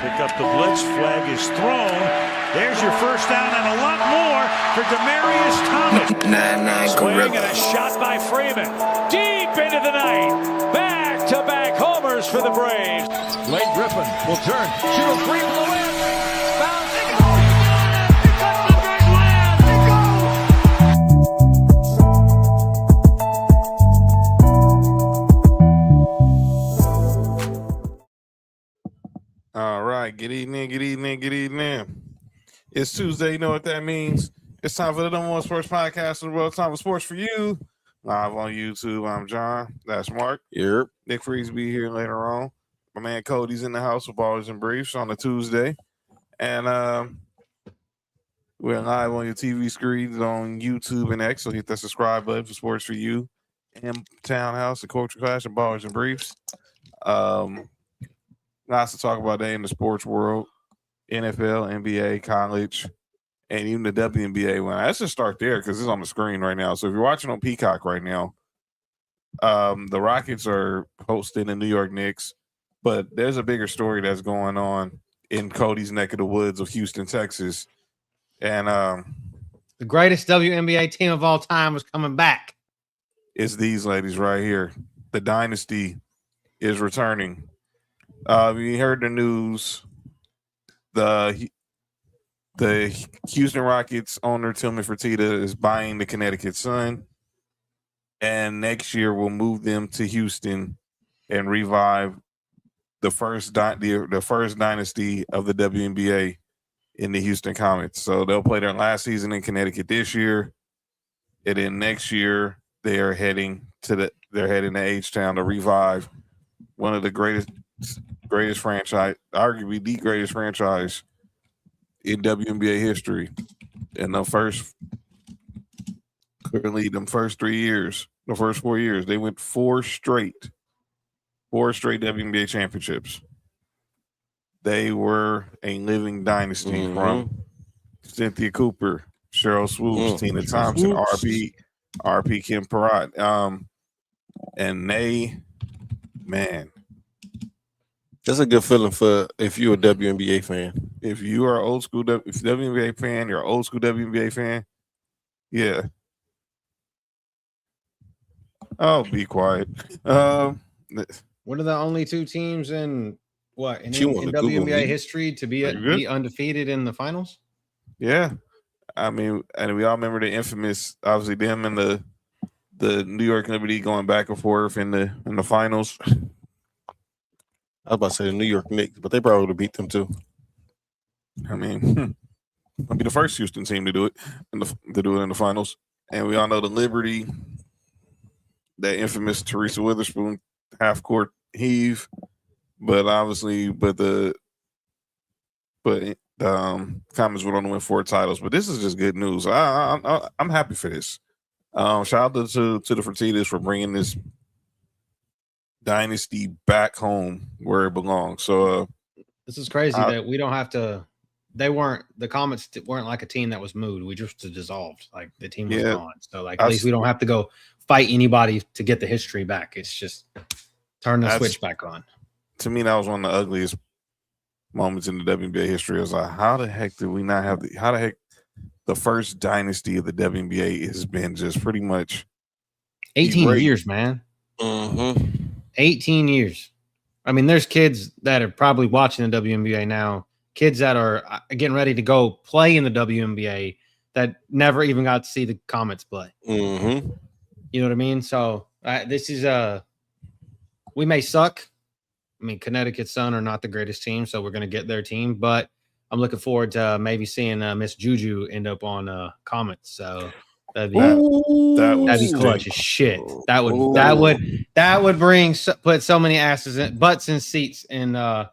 pick up the blitz. Flag is thrown. There's your first down and a lot more for Demaryius Thomas. Swing and a shot by Freeman. Deep into the night. Back-to-back homers for the Braves. Blake Griffin will turn. Shoot a three from the wind. Bounce. They go. He got it. He cuts the big land. They go. All right. Good evening. It's Tuesday. You know what that means. It's time for the number one sports podcast in the world. Time for sports for you. Live on YouTube. I'm John. That's Mark. Yep. Nick Freeze be here later on. My man Cody's in the house with Ballers and Briefs on a Tuesday. And we're live on your TV screens on YouTube and X. So hit that subscribe button for Sports for You and Townhouse, the Culture Clash, and Ballers and Briefs. Lots to talk about today in the sports world. NFL, NBA, college, and even the WNBA one. Let's just start there because it's on the screen right now. So if you're watching on Peacock right now, the Rockets are hosting the New York Knicks, but there's a bigger story that's going on in Cody's neck of the woods of Houston, Texas. And the greatest WNBA team of all time was coming back. It's these ladies right here. The dynasty is returning. You heard the news. The Houston Rockets owner Tillman Fertitta is buying the Connecticut Sun, and next year we'll move them to Houston and revive the first dynasty of the WNBA in the Houston Comets. So they'll play their last season in Connecticut this year, and then next year they are heading to H-Town to revive one of the greatest franchise, arguably the greatest franchise in WNBA history. And the first 4 years, they went four straight WNBA championships. They were a living dynasty from Cynthia Cooper, Cheryl Swoops, Tina Thompson, RP Kim Perrott. And they, man, that's a good feeling for if you're a WNBA fan. If you are old school, if you're WNBA fan, you're an old school WNBA fan. Yeah. Oh, be quiet. One of the only two teams in WNBA history to be undefeated in the finals. Yeah, I mean, and we all remember the infamous, obviously them and the New York Liberty going back and forth in the finals. I was about to say the New York Knicks, but they probably would have beat them too. I mean, I'll be the first Houston team to do it in the finals. And we all know the Liberty, that infamous Teresa Witherspoon half court heave, but the Comets would only win 4 titles. But this is just good news. I'm happy for this. Shout out to the Fertittas for bringing this dynasty back home where it belongs. So this is crazy that we don't have to. The Comets weren't like a team that was moved. We just dissolved. Like the team was gone. So at least we don't have to go fight anybody to get the history back. It's just turn the switch back on. To me, that was one of the ugliest moments in the WNBA history. I was like, how the heck did we not have the first dynasty of the WNBA has been just pretty much 18 years, man. 18 years. I mean, there's kids that are probably watching the WNBA now, kids that are getting ready to go play in the WNBA that never even got to see the Comets play. You know what I mean? So this is we may suck. I mean, Connecticut Sun are not the greatest team, so we're going to get their team, but I'm looking forward to maybe seeing Miss Juju end up on Comets. So that'd be clutch as shit. That would put so many butts in seats in at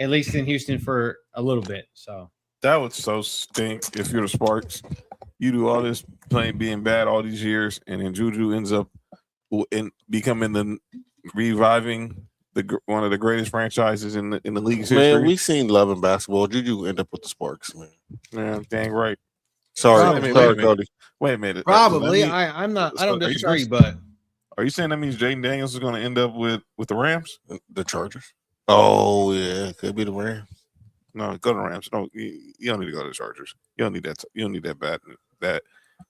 least in Houston for a little bit. So that would so stink if you're the Sparks. You do all this being bad all these years, and then Juju ends up becoming reviving one of the greatest franchises in the league's history. Man, we've seen love in basketball. Juju end up with the Sparks, man. Yeah, dang right. Sorry, Cody. Wait a minute. Probably. I'm not. I don't disagree, but are you saying that means Jaden Daniels is going to end up with the Rams? The Chargers? Oh, yeah. Could be the Rams. No, go to Rams. No, you don't need to go to the Chargers. You don't need that. You don't need that bad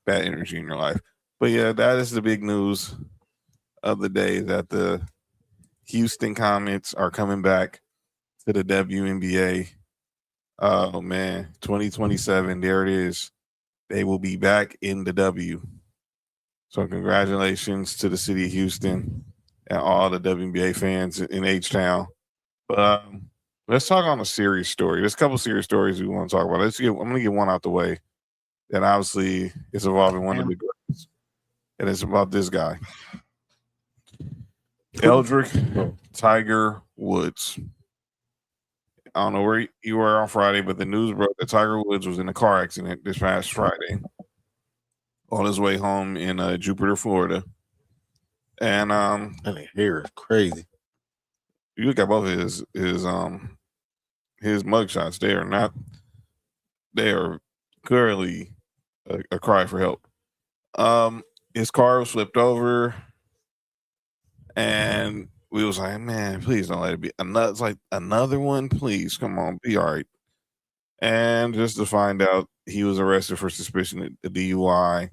energy in your life. But yeah, that is the big news of the day, that the Houston Comets are coming back to the WNBA. Oh man, 2027. There it is. They will be back in the W. So congratulations to the city of Houston and all the WNBA fans in H-Town. But let's talk on a serious story. There's a couple serious stories we want to talk about. I'm going to get one out the way that obviously is involving one of the greats. And it's about this guy. Eldrick Tiger Woods. I don't know where you were on Friday, but the news broke that Tiger Woods was in a car accident this past Friday on his way home in Jupiter, Florida. And that hair is crazy. You look at both of his mugshots. They are clearly a cry for help. His car was flipped over, and we was like, man, please don't let it be another. It's like another one, please, come on, be all right. And just to find out, he was arrested for suspicion of DUI.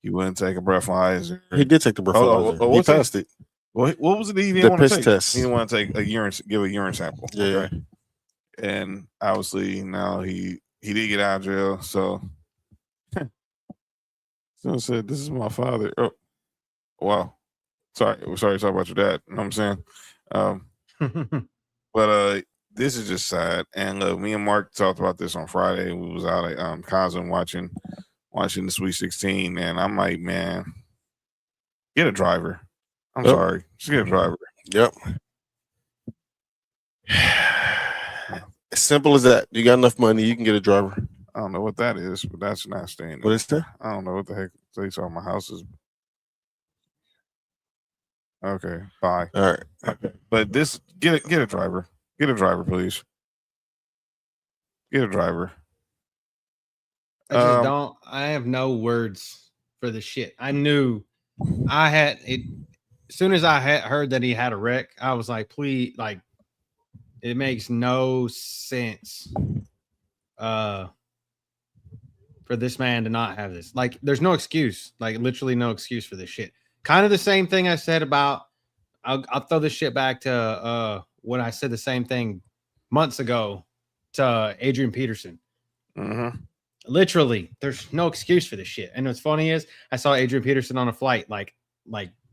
He wouldn't take a breathalyzer. He did take the breathalyzer. He passed it. What was it? He didn't The want to piss take. test. He didn't want to give a urine sample. Yeah. Okay? And obviously now he did get out of jail. So someone said, "This is my father." Oh, wow. Sorry to talk about your dad. You know what I'm saying? But this is just sad. And me and Mark talked about this on Friday. We was out at Cosm watching the Sweet 16, and I'm like, man, get a driver. I'm sorry, just get a driver. Yep. As simple as that. You got enough money, you can get a driver. I don't know what that is, but that's not staying. What is that? I don't know what the heck they saw. My house is okay. Bye. All right. Okay. But this get a driver. Get a driver, please. Get a driver. I just don't. I have no words for the shit. I knew I had it. As soon as I had heard that he had a wreck, I was like, please, like, it makes no sense for this man to not have this. Like, there's no excuse. Like, literally no excuse for this shit. Kind of the same thing I said about, I'll throw this shit back to when I said the same thing months ago to Adrian Peterson. Mm-hmm. Literally, there's no excuse for this shit. And what's funny is I saw Adrian Peterson on a flight like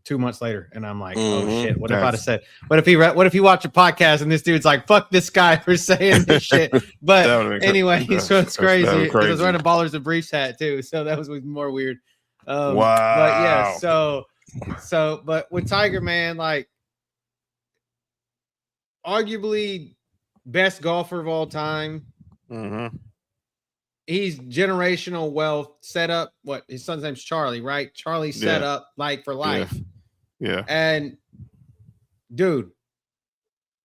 2 months later, and I'm like, oh shit, what if I'd have said, what if he watched a podcast and this dude's like, fuck this guy for saying this shit? But anyway, so it's crazy. I was wearing a Ballers and Briefs hat too, so that was more weird. Wow. But yeah, so but with Tiger, man, like arguably best golfer of all time. Mm-hmm. He's generational wealth set up. What his son's name's Charlie, right? Charlie set up like for life. Yeah. And dude,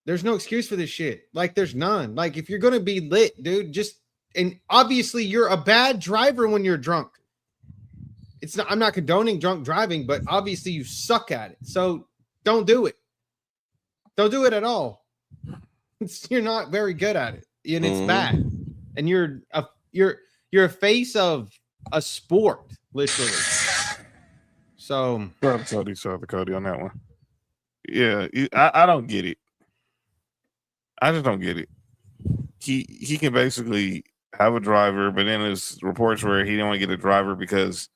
there's no excuse for this shit. Like there's none. Like if you're gonna be lit, dude, and obviously you're a bad driver when you're drunk. It's not. I'm not condoning drunk driving, but obviously you suck at it. So don't do it. Don't do it at all. You're not very good at it, and it's bad. And you're a face of a sport, literally. So Cody on that one. Yeah, I don't get it. I just don't get it. He can basically have a driver, but then there's reports where he didn't want to get a driver because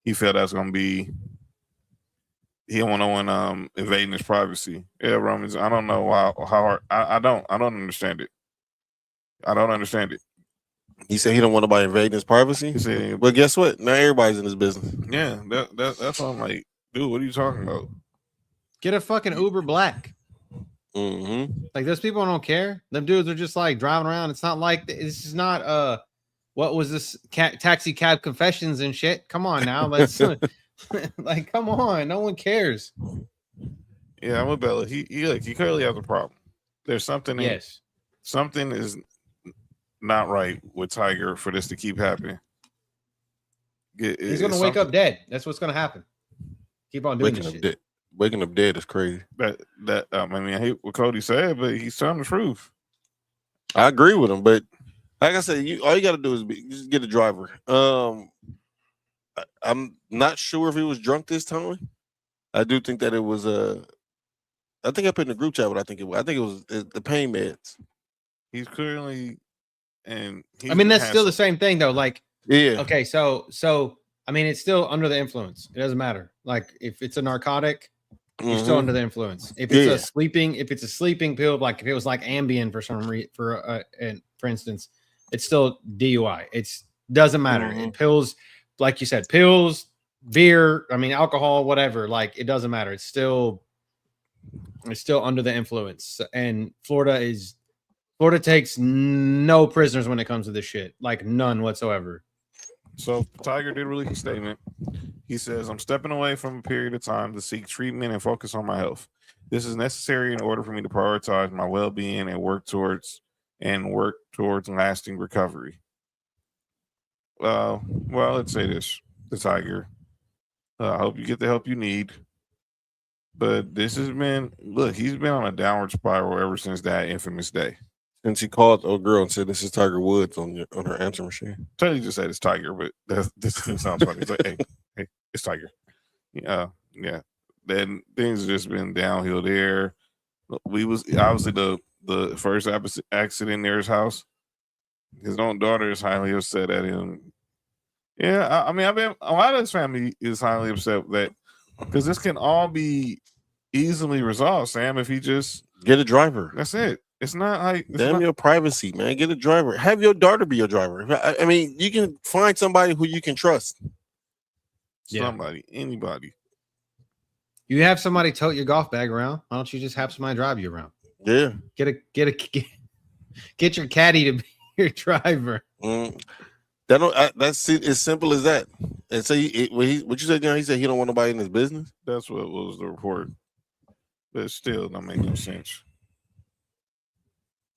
he felt that's going to be. He don't want no one invading his privacy. Yeah, Romans. I don't know how hard. I don't understand it. I don't understand it. He said he don't want nobody invading his privacy. He said, but guess what? Now everybody's in his business. Yeah, that's what I'm like, dude. What are you talking about? Get a fucking Uber Black. Mm-hmm. Like those people don't care. Them dudes are just like driving around. It's not like this is not what was this taxi cab confessions and shit. Come on now, let's like come on. No one cares. Yeah, I'm with Bella. He clearly has a problem. There's something. Yes, something is not right with Tiger for this to keep happening. He's gonna wake up dead. That's what's gonna happen. Keep on doing this shit. Waking up dead is crazy. I mean, I hate what Cody said, but he's telling the truth. I agree with him, but like I said, all you got to do is just get a driver. I'm not sure if he was drunk this time. I do think that it was I think I put in the group chat what I think it was. I think it was the pain meds. He's clearly, I mean, that's still the same thing though. Like, yeah. Okay, so I mean, it's still under the influence. It doesn't matter. Like, if it's a narcotic, you're still under the influence. If it's a sleeping pill, like if it was like Ambien for some reason, for instance, it's still DUI. It's doesn't matter. Pills, like you said, pills, beer, I mean, alcohol, whatever. Like, it doesn't matter. It's still under the influence. And Florida takes no prisoners when it comes to this shit. Like, none whatsoever. So Tiger did release a statement. He says, "I'm stepping away from a period of time to seek treatment and focus on my health. This is necessary in order for me to prioritize my well-being and work towards lasting recovery." Well, let's say this to Tiger. I hope you get the help you need. But this has been, he's been on a downward spiral ever since that infamous day. And she called a girl and said, "This is Tiger Woods" on her answer machine. Totally just said it's Tiger, but this sounds funny. It's like, hey, it's Tiger. Yeah. Then things have just been downhill there. We was obviously the first accident near his house. His own daughter is highly upset at him. Yeah, I mean, a lot of his family is highly upset that because this can all be easily resolved, Sam, if he just get a driver. That's it. It's not like your privacy, man. Get a driver. Have your daughter be your driver. I mean, you can find somebody who you can trust. Somebody, anybody. You have somebody tote your golf bag around. Why don't you just have somebody drive you around? Yeah. Get your caddy to be your driver. That's as simple as that. And so what you said, he said he don't want nobody in his business. That's what was the report. But still, don't make no sense.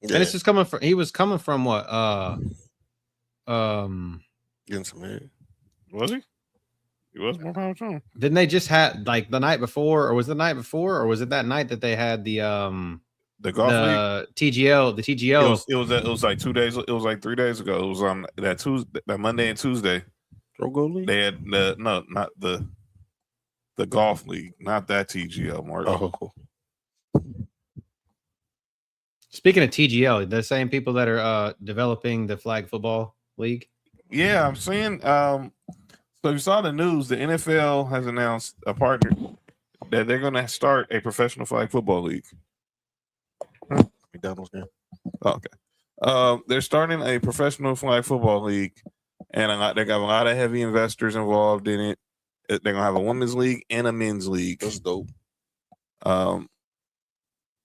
Yeah. And this is coming from. He was coming from what? Getting some head. Was he? He was more power to him. Didn't they just had like the night before, or was it the night before, or was it that night that they had the golf league? TGL, the TGL. It was like 2 days. It was like 3 days ago. It was on that Tuesday, that Monday and Tuesday. Go League? They had not the golf league, not that TGL, Mark. Oh. Speaking of TGL, the same people that are developing the flag football league. Yeah, I'm saying. So you saw the news. The NFL has announced a partner that they're going to start a professional flag football league. McDonald's game. Okay. They're starting a professional flag football league, and they got a lot of heavy investors involved in it. They're gonna have a women's league and a men's league. That's dope.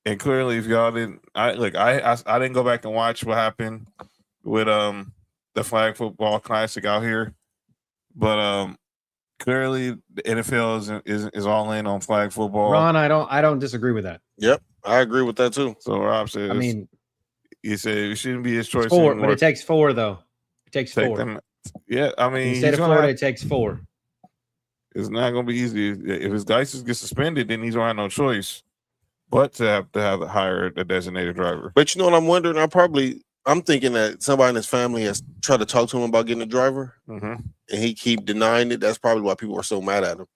And clearly, if y'all didn't, I didn't go back and watch what happened with the flag football classic out here, but clearly the NFL is all in on flag football. Ron, I don't disagree with that. Yep, I agree with that too. So Rob said, I mean, he said it shouldn't be his choice. Four, but it takes four though. It takes four. Yeah, I mean, instead of Florida, it takes four. It's not going to be easy. If his license gets suspended, then he's going to have no choice but to hire a designated driver. But you know what I'm wondering? I'm thinking that somebody in his family has tried to talk to him about getting a driver, and he keep denying it. That's probably why people are so mad at him.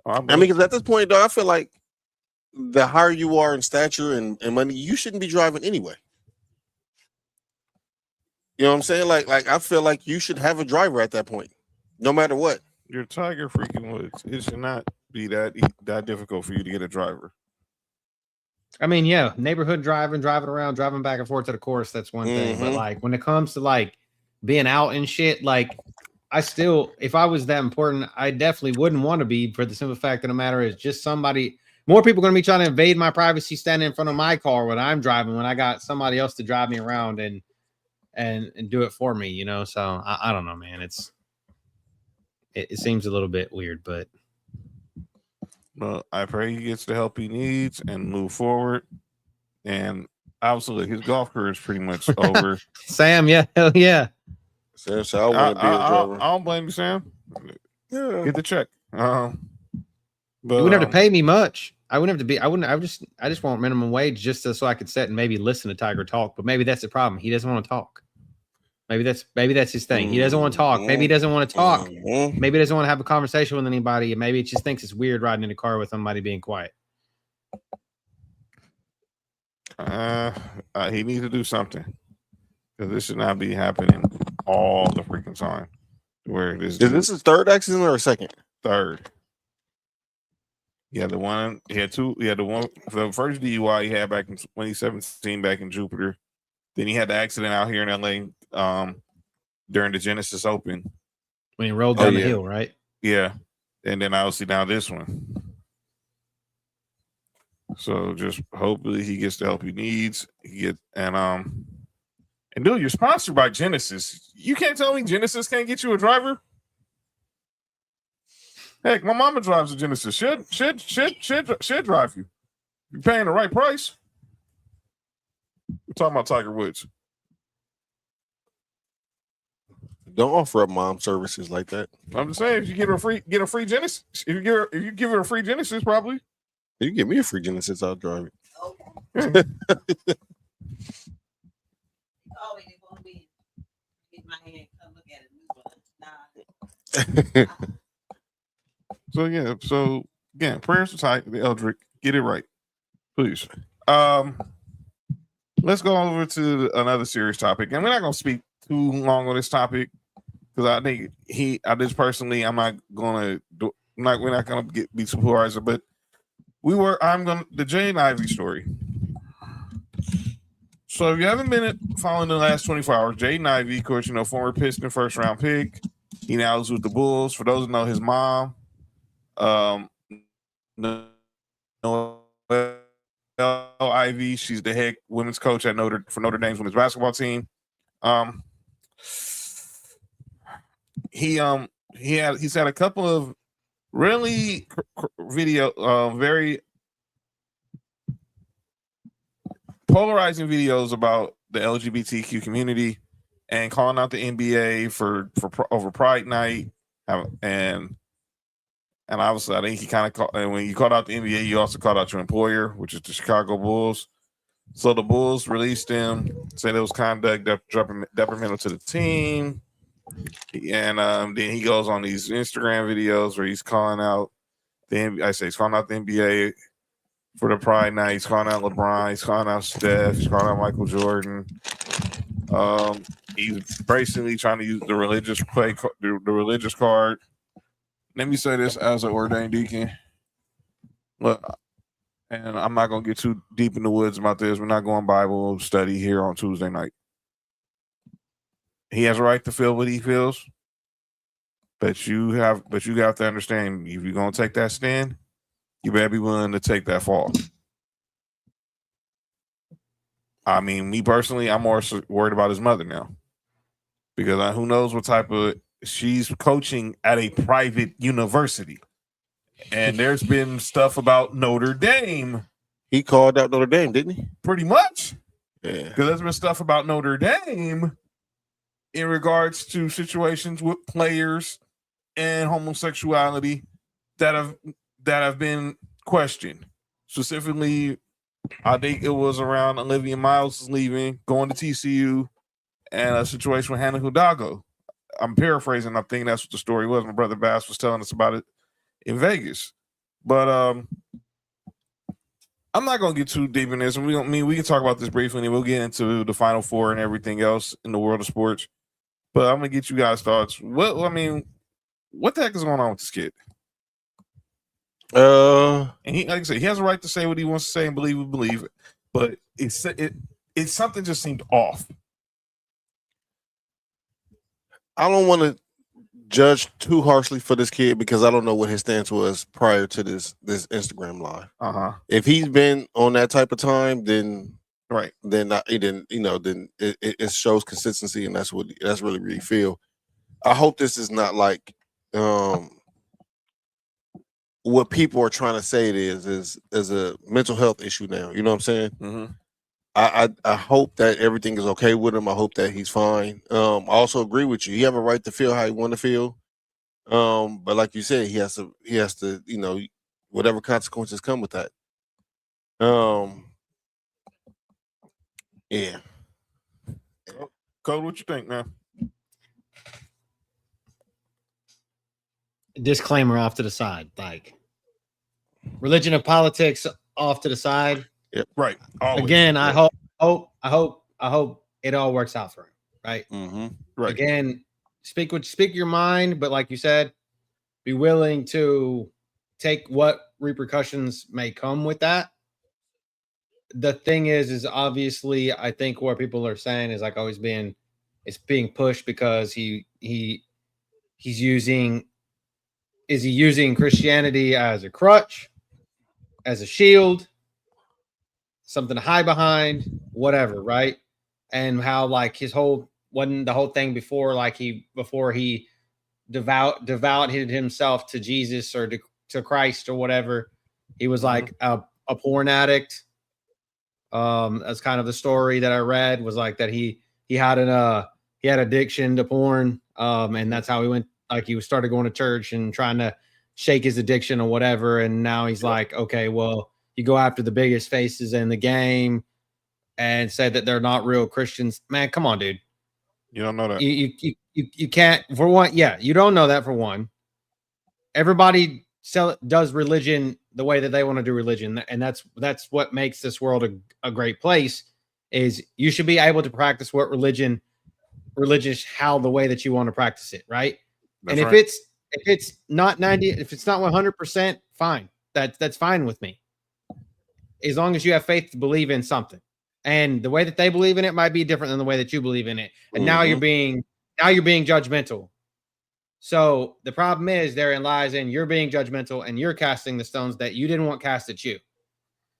I mean, because at this point, though, I feel like the higher you are in stature and money, you shouldn't be driving anyway. You know what I'm saying? Like I feel like you should have a driver at that point, no matter what. You're Tiger freaking Woods. It should not be that difficult for you to get a driver. I mean, yeah, neighborhood driving around, driving back and forth to the course, that's one thing. But like when it comes to like being out and shit, like if I was that important, I definitely wouldn't want to be, for the simple fact of the matter is just more people going to be trying to invade my privacy standing in front of my car when I'm driving, when I got somebody else to drive me around and do it for me, you know? So I don't know, man. It seems a little bit weird, but. Well, I pray he gets the help he needs and move forward. And obviously, his golf career is pretty much over. Sam, yeah, hell yeah. Sam, so I want to be a driver. I don't blame you, Sam. Yeah. Get the check. But you wouldn't have to pay me much. I wouldn't have to be. I wouldn't. I just want minimum wage just so I could sit and maybe listen to Tiger talk. But maybe that's the problem. He doesn't want to talk. Maybe that's his thing. He doesn't want to talk. Maybe he doesn't want to talk. Maybe he doesn't want to have a conversation with anybody. And maybe he just thinks it's weird riding in a car with somebody being quiet. He needs to do something, because this should not be happening all the freaking time. Where this is this his third accident or a second? Third. Yeah, the one he had two. He had the first DUI he had back in 2017 back in Jupiter. Then he had the accident out here in LA during the Genesis Open when he rolled down the hill, right? Yeah, and then obviously now this one. So just hopefully he gets the help he needs. And dude, you're sponsored by Genesis. You can't tell me Genesis can't get you a driver. Heck, my mama drives a Genesis. Should drive you. You're paying the right price. We're talking about Tiger Woods. Don't offer up mom services like that. I'm just saying, if you get a free Genesis, if you give her a free Genesis, probably. You give me a free Genesis, I'll drive it. Okay. So yeah, so again, prayers to Tiger Eldrick. Get it right, please. Let's go over to another serious topic, and we're not going to speak too long on this topic because I think I'm not going to we're not going to be too polarized, but the Jaden Ivey story. So if you haven't been following the last 24 hours, Jaden Ivey, of course, former Piston first round pick. He now is with the Bulls. For those who know his mom, Noelle Ivey, she's the head women's coach at Notre Dame's women's basketball team. He's had a couple of really very polarizing videos about the LGBTQ community and calling out the NBA for over Pride Night, and obviously I think he kind of when you called out the NBA, you also called out your employer, which is the Chicago Bulls. So the Bulls released him, said it was conduct detrimental to the team, and then he goes on these Instagram videos where he's calling out he's calling out the NBA for the Pride Night. He's calling out LeBron. He's calling out Steph. He's calling out Michael Jordan. He's basically trying to use the religious card. Let me say this as an ordained deacon. Look, and I'm not going to get too deep in the woods about this. We're not going Bible study here on Tuesday night. He has a right to feel what he feels, but you have to understand, if you're going to take that stand, you better be willing to take that fall. I mean, me personally, I'm more worried about his mother now, because who knows what type of she's coaching at a private university, and there's been stuff about Notre Dame. He called out Notre Dame, didn't he? Pretty much, yeah. Because there's been stuff about Notre Dame in regards to situations with players and homosexuality that have been questioned. Specifically, I think it was around Olivia Miles leaving, going to TCU, and a situation with Hannah Hidalgo. I'm paraphrasing. I think that's what the story was. My brother Bass was telling us about it in Vegas. But I'm not going to get too deep in this. We can talk about this briefly, and we'll get into the Final Four and everything else in the world of sports. But I'm going to get you guys' thoughts. What the heck is going on with this kid? And he, like I said, he has a right to say what he wants to say and believe it. But it's something just seemed off. I don't want to judge too harshly for this kid because I don't know what his stance was prior to this Instagram live. If he's been on that type of time, then right, then it shows consistency, and that's really feel. I hope this is not like what people are trying to say it is a mental health issue now. You know what I'm saying? Mm-hmm. I hope that everything is okay with him. I hope that he's fine. I also agree with you. He have a right to feel how he want to feel. But like you said, he has to, whatever consequences come with that. Yeah. Code, what you think, man? Disclaimer off to the side, like religion and politics off to the side. Yep. Right. Always. Again, I hope it all works out for him. Right. Mm-hmm. Right. Again, speak your mind, but like you said, be willing to take what repercussions may come with that. The thing is obviously, I think what people are saying is like always it's being pushed because he's using Christianity as a crutch, as a shield, something to hide behind, whatever, right? And how like his whole wasn't the whole thing before, like before he devoted himself to Jesus or to Christ or whatever, he was like a porn addict. That's kind of the story that I read, was like that he had addiction to porn, and that's how he went. Like he started going to church and trying to shake his addiction or whatever, and now he's like, okay, well, you go after the biggest faces in the game and say that they're not real Christians. Man, come on, dude. You don't know that. You can't, for one. Yeah, you don't know that for one. Everybody does religion the way that they want to do religion, and that's what makes this world a great place. Is you should be able to practice what religious how the way that you want to practice it, right? That's and right. if it's not 90, if it's not 100%, fine. That's fine with me. As long as you have faith to believe in something. And the way that they believe in it might be different than the way that you believe in it. And now you're being judgmental. So the problem is therein lies in you're being judgmental and you're casting the stones that you didn't want cast at you.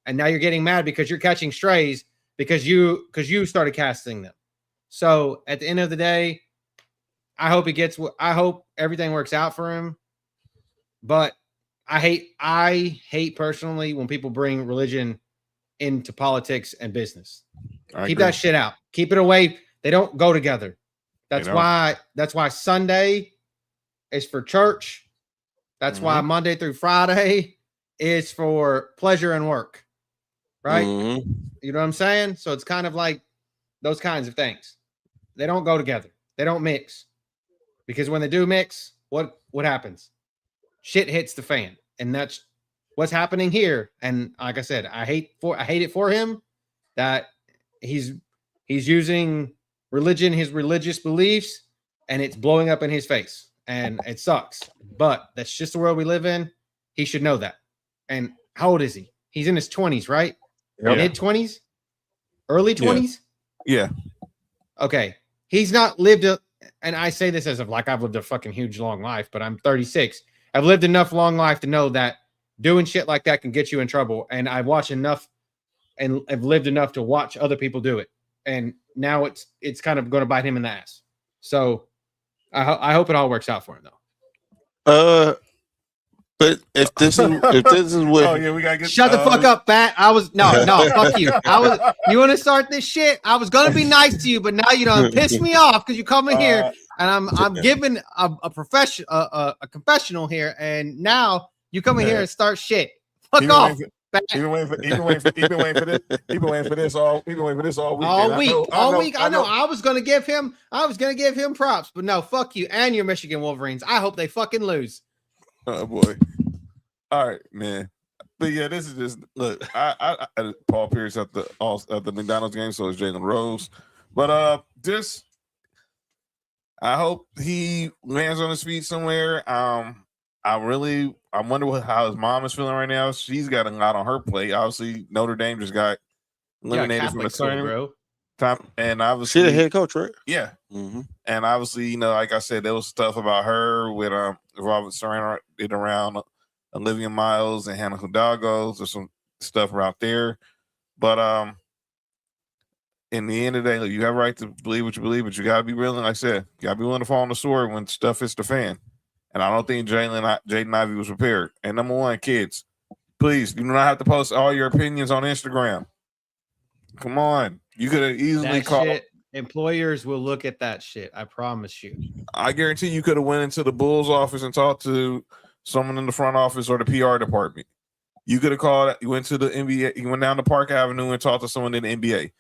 And now you're getting mad because you're catching strays because you started casting them. So at the end of the day, I hope everything works out for him. But I hate personally when people bring religion into politics and business. Keep that shit out. Keep it away. They don't go together. That's why Sunday is for church. That's why Monday through Friday is for pleasure and work. Right? You know what I'm saying? So it's kind of like those kinds of things. They don't go together. They don't mix. Because when they do mix, what happens? Shit hits the fan. And that's what's happening here. And like I said, I hate it for him that he's using religion, his religious beliefs, and it's blowing up in his face. And it sucks. But that's just the world we live in. He should know that. And how old is he? He's in his 20s, right? Yep. Mid-20s? Early 20s? Yeah. Okay. He's not lived and I say this as of like I've lived a fucking huge long life, but I'm 36. I've lived enough long life to know that doing shit like that can get you in trouble. And I've watched enough and I've lived enough to watch other people do it. And now it's kind of going to bite him in the ass. So I hope it all works out for him though. But if this is what oh yeah, we gotta get shut the fuck up, Pat. No, fuck you. You want to start this shit? I was gonna be nice to you, but now you don't piss me off because you come in here and I'm giving a confessional here, and now you come in here and start shit. Fuck off. You've been waiting for this all week. All week. I know. I was gonna give him props, but no, fuck you and your Michigan Wolverines. I hope they fucking lose. Oh boy. All right, man. But yeah, this is just look. I Paul Pierce at the McDonald's game, so it's Jalen Rose. But I hope he lands on his feet somewhere. I wonder how his mom is feeling right now. She's got a lot on her plate. Obviously, Notre Dame just got eliminated from the tournament. And obviously, she's the head coach, right? Yeah. And obviously, like I said, there was stuff about her with Robert Serrano around Olivia Miles and Hannah Hidalgo. There's some stuff out there. But in the end of the day, you have a right to believe what you believe, but you gotta be willing, like I said, you gotta be willing to fall on the sword when stuff hits the fan. And I don't think Jaden Ivey was prepared. And number one, kids, please, you do not have to post all your opinions on Instagram. Come on. You could have easily called. Employers will look at that shit. I promise you. I guarantee you could have went into the Bulls office and talked to someone in the front office or the PR department. You could have called. You went to the NBA. You went down to Park Avenue and talked to someone in the NBA.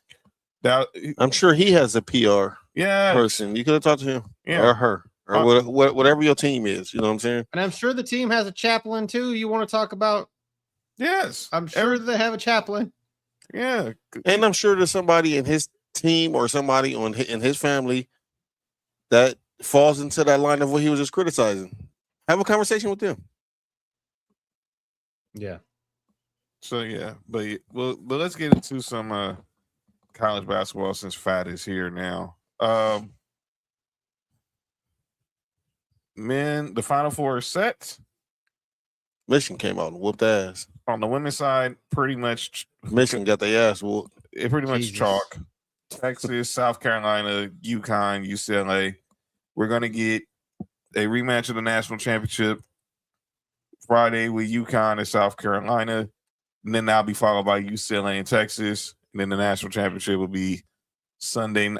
I'm sure he has a PR yeah person. You could have talked to him or her or whatever your team is. You know what I'm saying? And I'm sure the team has a chaplain too. You want to talk about? Yes, I'm sure they have a chaplain. Yeah, and I'm sure there's somebody in his team or somebody in his family that falls into that line of what he was just criticizing. Have a conversation with them. Yeah. So yeah, but let's get into some college basketball since Fat is here now. Men, the Final Four is set. Michigan came out and whooped ass. On the women's side, pretty much Michigan got their ass whooped. It pretty much chalk. Texas, South Carolina, UConn, UCLA. We're gonna get a rematch of the national championship Friday with UConn and South Carolina, and then that'll be followed by UCLA and Texas, and then the national championship will be Sunday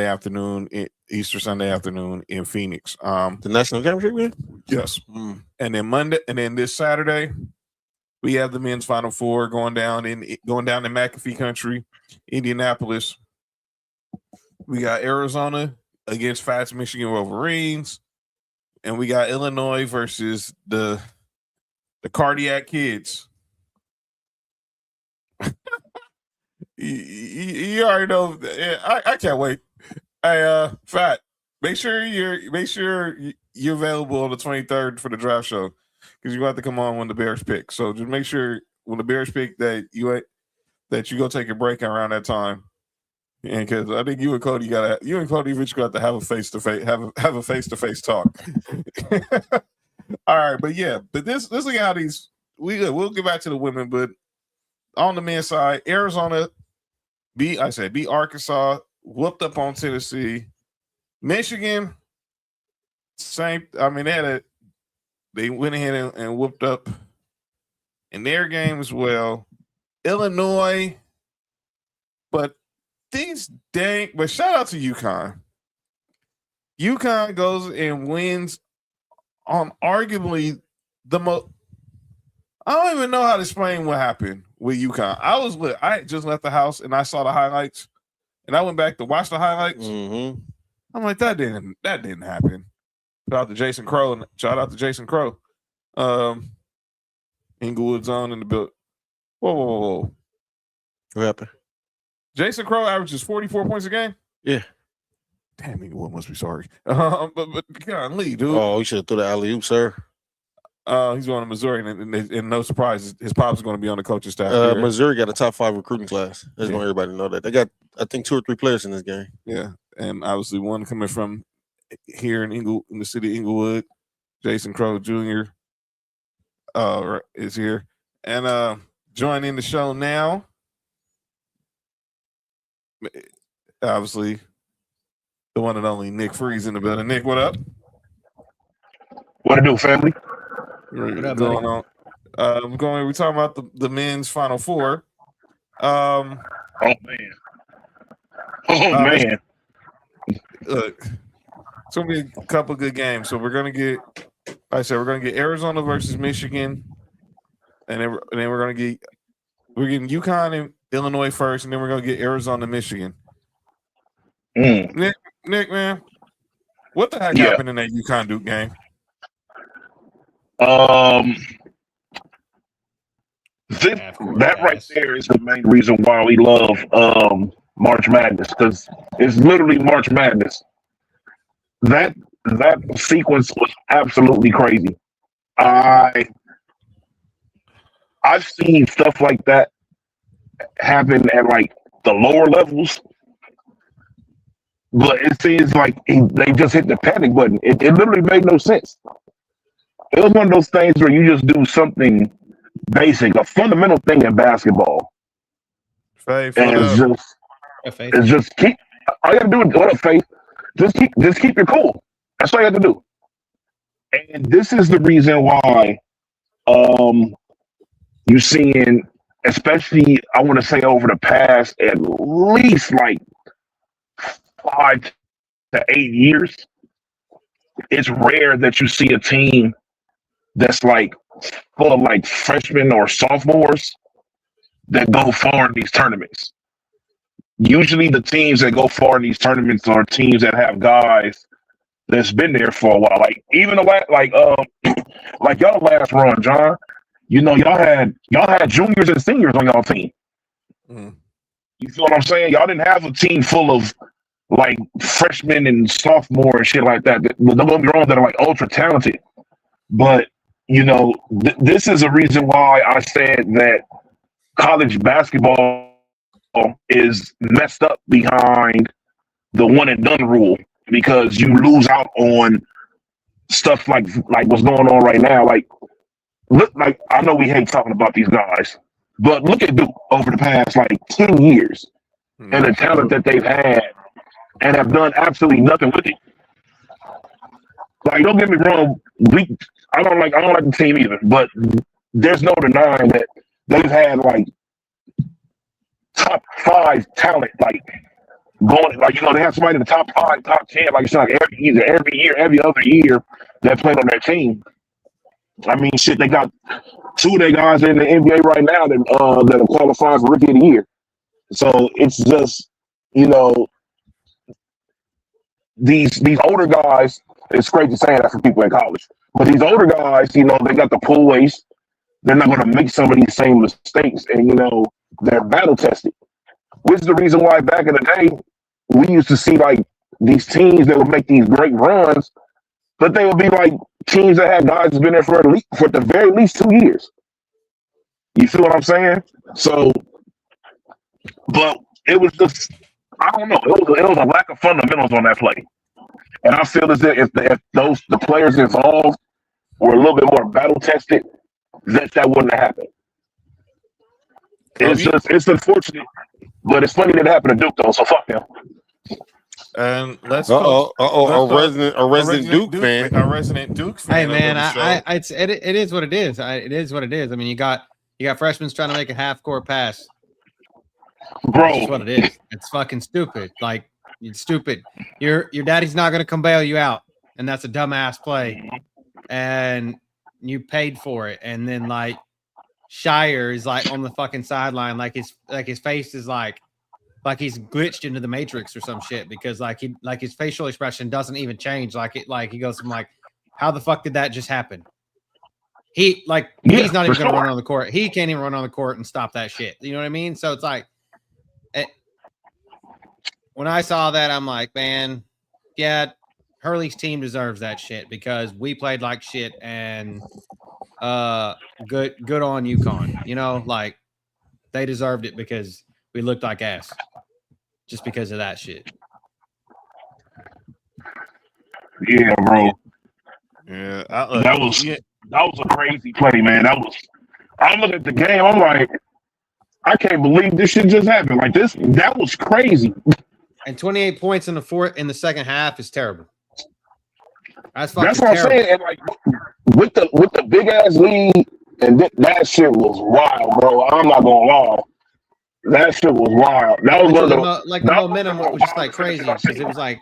afternoon, Easter Sunday afternoon in Phoenix. The national championship game? Yes. And then this Saturday, we have the men's Final Four going down in McAfee Country, Indianapolis. We got Arizona against Fats Michigan Wolverines, and we got Illinois versus the Cardiac Kids. you already know. I can't wait. Hey, Fat, make sure you're available on the 23rd for the draft show, because you have to come on when the Bears pick. So just make sure when the Bears pick that you go take a break around that time. And because I think you and Cody eventually got to have a face-to-face talk. All right, but yeah, but this look how these we'll get back to the women, but on the men's side, Arizona beat Arkansas, whooped up on Tennessee. Michigan, same. I mean, they went ahead and whooped up in their game as well. Illinois, but shout out to UConn. UConn goes and wins on arguably the most. I don't even know how to explain what happened with UConn. I just left the house and I saw the highlights, and I went back to watch the highlights. Mm-hmm. I'm like, that didn't happen. Shout out to Jason Crow. Inglewood's on in the build. Whoa. What happened? Jason Crow averages 44 points a game? Yeah. Damn, Inglewood must be sorry. But God, Lee, dude. Oh, you should have threw the alley-oop, sir. He's going to Missouri, and no surprise, his pops is going to be on the coaching staff. Missouri got a top 5 recruiting class. I just want everybody to know that. They got, I think, 2 or 3 players in this game. Yeah, and obviously one coming from here in the city of Inglewood, Jason Crow Jr. Is here. And joining the show now, obviously, the one and only Nick Freeze in the building. Nick, what up? What to do, family? What up, going on? We're talking about the men's Final Four. Oh man. Look, it's gonna be a couple good games. So we're gonna get Arizona versus Michigan, and then we're getting UConn and Illinois first, and then we're gonna get Arizona, Michigan. Nick, man, what the heck happened in that UConn Duke game? That right there is the main reason why we love March Madness, because it's literally March Madness. That sequence was absolutely crazy. I've seen stuff like that happen at like the lower levels, but it seems like they just hit the panic button. It literally made no sense. It was one of those things where you just do something basic, a fundamental thing in basketball. Faith, and it's just keep. All you gotta do is what up, Faith. Just keep your cool. That's all you have to do. And this is the reason why you're seeing, especially I want to say over the past at least like 5 to 8 years, it's rare that you see a team that's like full of like freshmen or sophomores that go far in these tournaments. Usually the teams that go far in these tournaments are teams that have guys that's been there for a while. Like even the last, like y'all last run, John. You know, y'all had juniors and seniors on y'all team. Mm. You feel what I'm saying? Y'all didn't have a team full of like freshmen and sophomore and shit like that. Don't get me wrong, that are like ultra talented. But you know, this is a reason why I said that college basketball is messed up behind the one and done rule, because you lose out on stuff like what's going on right now. Like, look, like I know we hate talking about these guys, but look at Duke over the past like 10 years and the talent that they've had and have done absolutely nothing with it. Like, don't get me wrong, I don't like the team either, but there's no denying that they've had like top 5 talent, like going, like, you know, they have somebody in the top 5, top 10, like it's like every other year that played on their team. I mean, shit, they got 2 of their guys in the NBA right now that are qualifying for Rookie of the Year. So it's just, you know, these older guys. It's great to say that for people in college, but these older guys, you know, they got the pull waste. They're not going to make some of these same mistakes, and you know, they're battle tested. Which is the reason why back in the day we used to see like these teams that would make these great runs, but they would be like teams that had guys that's been there for the very least 2 years. You feel what I'm saying? So, but it was just, I don't know. It was a lack of fundamentals on that play. And I feel as if the players involved were a little bit more battle tested, that wouldn't have happened. It's unfortunate, but it's funny that it happened to Duke though. So fuck them. And let's a resident Duke fan. A resident Duke fan. Hey man, it is what it is. It is what it is. I mean, you got freshmen trying to make a half court pass. Bro, that's what it is. It's fucking stupid. Like, it's stupid. Your daddy's not gonna come bail you out, and that's a dumbass play. And you paid for it, and then like Shire is like on the fucking sideline, like his face is like he's glitched into the Matrix or some shit, because his facial expression doesn't even change. Like he goes from like, how the fuck did that just happen? He's not even gonna run on the court. He can't even run on the court and stop that shit. You know what I mean? So it's like, when I saw that, I'm like, man, yeah, Hurley's team deserves that shit, because we played like shit, and good on UConn. You know, like, they deserved it because we looked like ass just because of that shit. Yeah, bro. Yeah, that was a crazy play, man. I look at the game, I'm like, I can't believe this shit just happened. Like that was crazy. And 28 points in the second half is terrible. That's what terrible. I'm saying. And like with the big ass lead, and that shit was wild, bro. I'm not gonna lie. That shit was wild. That was one of the momentum was just like crazy, because it was like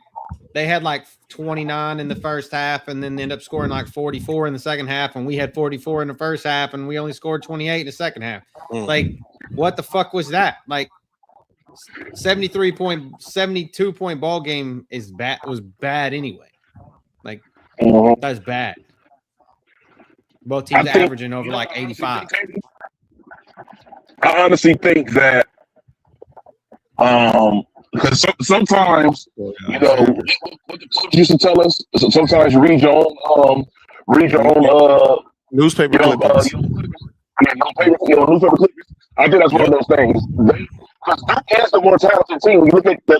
they had like 29 in the first half, and then they ended up scoring like 44 in the second half, and we had 44 in the first half, and we only scored 28 in the second half. Like, what the fuck was that? Like, 72 point ball game was bad anyway. Like, that's bad. Both teams averaging over like 85. I honestly think that because sometimes, you know, what the coach used to tell us, sometimes read your own newspaper clippings. Newspaper clippings. I think that's one of those things. Because Duke is the more talented team. When you look at the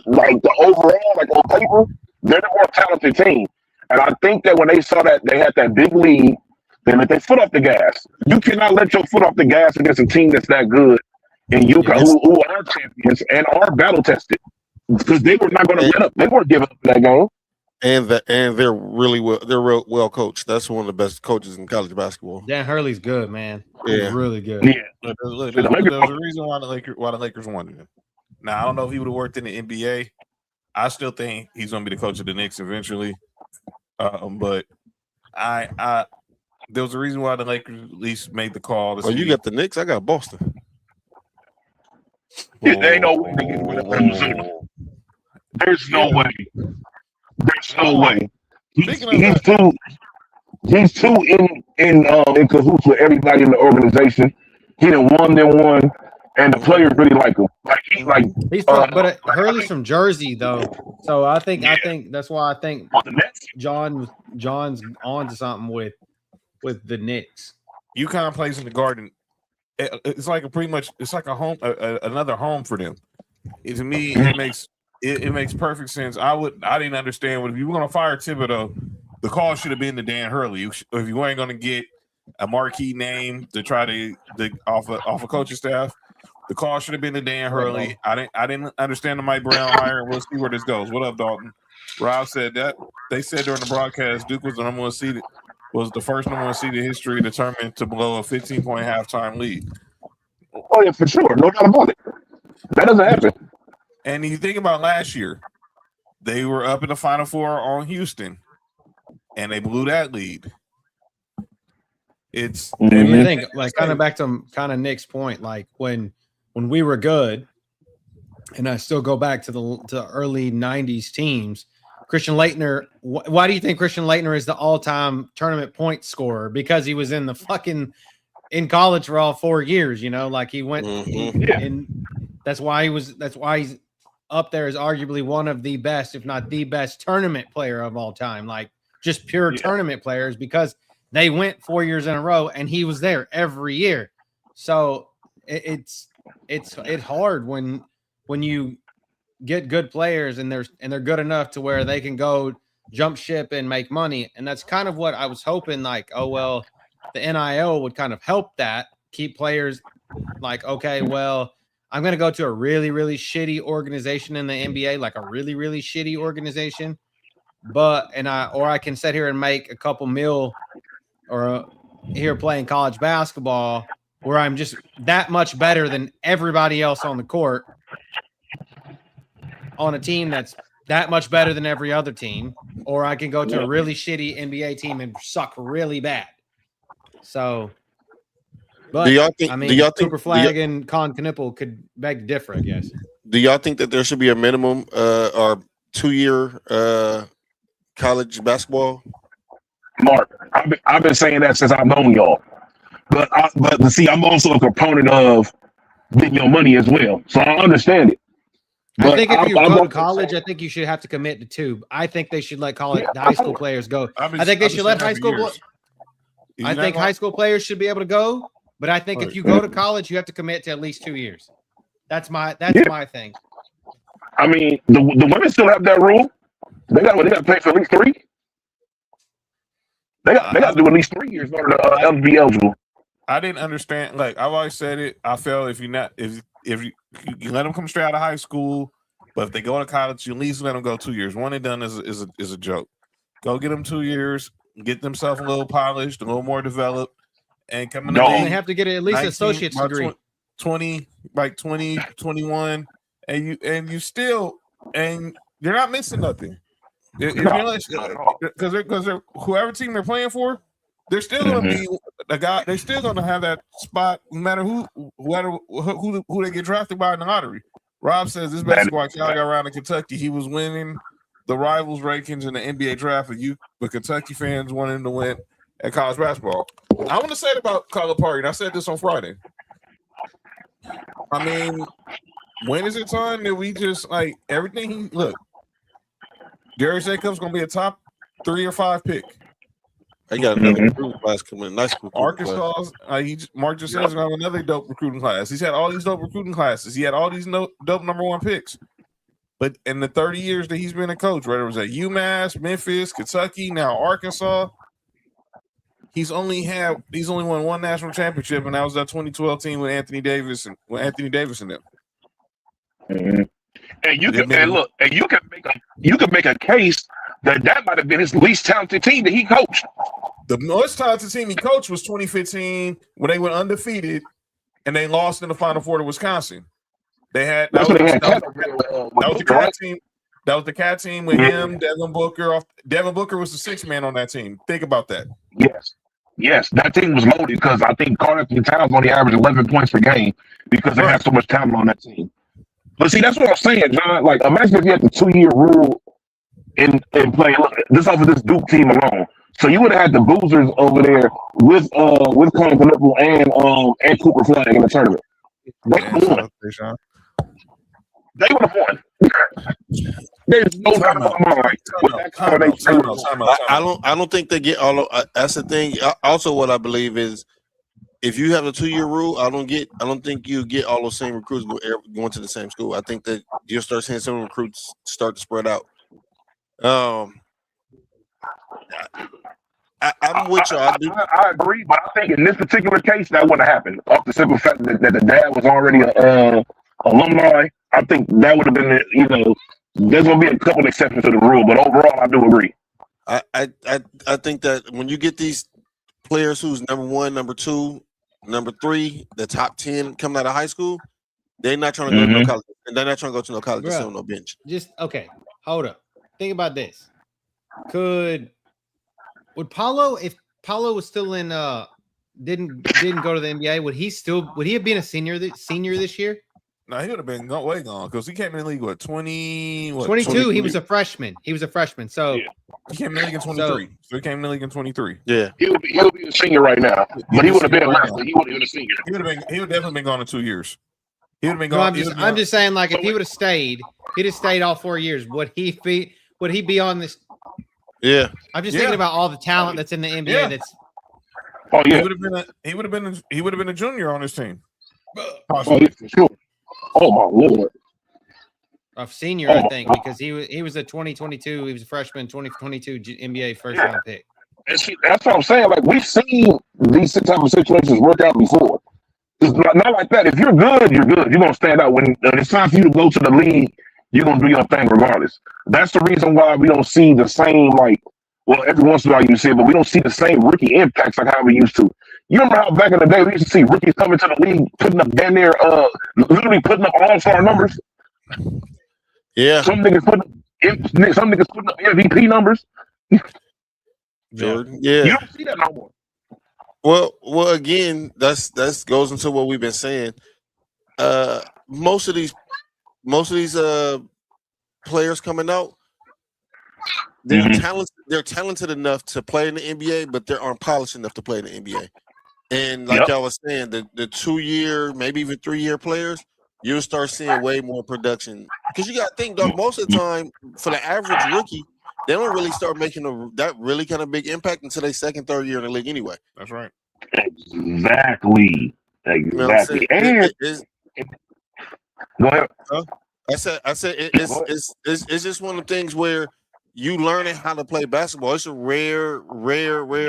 overall, like on paper, they're the more talented team. And I think that when they saw that they had that big lead, they let their foot off the gas. You cannot let your foot off the gas against a team that's that good, and UConn, who are champions and are battle tested, because they were not going to let up. They weren't giving up that game. And they're really well. They're real well coached. That's one of the best coaches in college basketball. Dan Hurley's good, man. Yeah, he's really good. Yeah, there's a reason why the Lakers wanted him. Now, I don't know if he would have worked in the NBA. I still think he's going to be the coach of the Knicks eventually. But there was a reason why the Lakers at least made the call. Oh, you got the Knicks? I got Boston. Ain't no way to get rid of Arizona. There's no way. There's no way. He's too in cahoots with everybody in the organization. He done won them one, and the players really like him. He's from, but Hurley's from Jersey though, so I think that's why I think John's on to something with the Knicks. UConn plays in the Garden. It's like it's like a home, another home for them. To me, it makes perfect sense. I didn't understand if you were going to fire Thibodeau, the call should have been to Dan Hurley. If you ain't going to get a marquee name to try to off a coaching staff, the call should have been to Dan Hurley. I didn't understand the Mike Brown hire. We'll see where this goes. What up, Dalton? Rob said that they said during the broadcast Duke was the number one seed. Was the first number one seed in history determined to blow a 15-point halftime lead. Oh, yeah, for sure. No doubt about it. That doesn't happen. And you think about last year, they were up in the Final Four on Houston, and they blew that lead. It's I think, like, kind of back to kind of Nick's point, like when we were good, and I still go back to the early 90s teams, Christian Laettner, why do you think Christian Laettner is the all-time tournament point scorer? Because he was in in college for all 4 years, like he went and that's why he's up there as arguably one of the best, if not the best tournament player of all time, like just pure tournament players, because they went 4 years in a row and he was there every year. So it's hard when you get good players and they're good enough to where they can go jump ship and make money. And that's kind of what I was hoping, like, oh, well, the NIL would kind of help that, keep players like, okay, well, I'm going to go to a really, really shitty organization in the NBA, like a really, really shitty organization. I can sit here and make a couple mil here playing college basketball where I'm just that much better than everybody else on the court on a team that's that much better than every other team, or I can go to a really shitty NBA team and suck really bad. So, but do y'all think Cooper Flag and Con Knippel could beg to differ, I guess. Do y'all think that there should be a minimum or 2-year college basketball? Mark, I've been saying that since I've known y'all. But see, I'm also a proponent of getting your money as well. So I understand it. I think if you go to college, I think you should have to commit to 2. I think they should let the high school players go. I think they should let high school. I think high school players should be able to go, but I think if you go to college, you have to commit to at least 2 years. That's my thing. I mean, the women still have that rule. They got to play for at least 3. They got to do at least 3 years in order to be eligible. I didn't understand. Like I've always said it. I felt if you let them come straight out of high school, but if they go to college, you at least let them go 2 years. One and done is a joke. Go get them 2 years, get themselves a little polished, a little more developed, and come in. They have to get at least 19, associate's degree. 20, 21, and you're not missing nothing. Because whoever team they're playing for, they're still going to be a guy. They're still going to have that spot, no matter who they get drafted by in the lottery. Rob says this basketball guy got around in Kentucky. He was winning the rivals rankings in the NBA draft, but Kentucky fans wanted him to win at college basketball. I want to say it about Calipari, and I said this on Friday. I mean, when is it time that we just like everything? Look, Darius Jacobs going to be a top 3 or 5 pick. They got another recruiting class coming. Nice Arkansas. Mark just says he's going to have another dope recruiting class. He's had all these dope recruiting classes. He had all these dope number 1 picks. But in the 30 years that he's been a coach, whether it was at UMass, Memphis, Kentucky, now Arkansas, he's only won 1 national championship, and that was that 2012 team with Anthony Davis and them. Mm-hmm. And you can make a case that might have been his least talented team that he coached. The most talented team he coached was 2015 when they went undefeated and they lost in the Final Four to Wisconsin. That was the Cat team. That was the Cat team with him, Devin Booker. Devin Booker was the 6th man on that team. Think about that. Yes. Yes, that team was loaded because I think Carter Towns only averaged 11 points per game because they had so much talent on that team. But see, that's what I'm saying, John. Like, imagine if you had the 2-year rule and play this off of this Duke team alone. So you would have had the boozers over there with Colin Knuckle and Cooper Flag in the tournament. They would have won. They would have won. There's no doubt about my mind. I don't think they get all of that's the thing. Also, what I believe is if you have a 2-year rule, I don't think you get all those same recruits going to the same school. I think that you'll start seeing some recruits start to spread out. I'm with you. I agree, but I think in this particular case that wouldn't happen. Off the simple fact that the dad was already an alumni, I think that would have been, there's going to be a couple exceptions to the rule, but overall, I do agree. I think that when you get these players who's number 1, number 2, number 3, the top 10 coming out of high school, they're not trying to go to no college, and they're not trying to go to no college to sit on no bench. Just okay. Hold up. Think about this. Would Paulo, if Paulo was still in didn't go to the NBA, would he have been a senior this year? No, he would have been way gone because he came in the league 22. 22. He was a freshman. So he came in the league in 23. So he came in the league in 23. Yeah, he'll be a senior right now, but he would have been less. But he would have been a senior. He would definitely been gone in 2 years. He would have been gone. No, I'm just saying, like, if he would have stayed, he'd have stayed all 4 years. Would he be on this? Yeah, I'm just thinking about all the talent that's in the NBA. Yeah. That's he would have been a junior on this team. Oh, yeah, for sure. Oh my Lord. A senior, I think, because he was a 2022. He was a freshman, 2022 NBA first round pick. And see, that's what I'm saying. Like, we've seen these type of situations work out before. It's not like that. If you're good, you're good. You're gonna stand out. When it's time for you to go to the league, you're gonna do your thing regardless. That's the reason why we don't see the same, every once in a while you see it, but we don't see the same rookie impacts like how we used to. You remember how back in the day we used to see rookies coming to the league, putting up literally putting up all-star numbers. Yeah. Some niggas putting up MVP numbers. Jordan. Yeah. You don't see that no more. Well, again, that's goes into what we've been saying. Most of these players coming out, they're talented enough to play in the NBA, but they aren't polished enough to play in the NBA. And like y'all was saying, the 2-year, maybe even 3-year players, you'll start seeing way more production. Because you got to think, dog, most of the time, for the average rookie, they don't really start making that really kind of big impact until their second, third year in the league anyway. That's right. Exactly. You know what I'm saying? Go ahead. I said it's just one of the things where you learning how to play basketball. It's a rare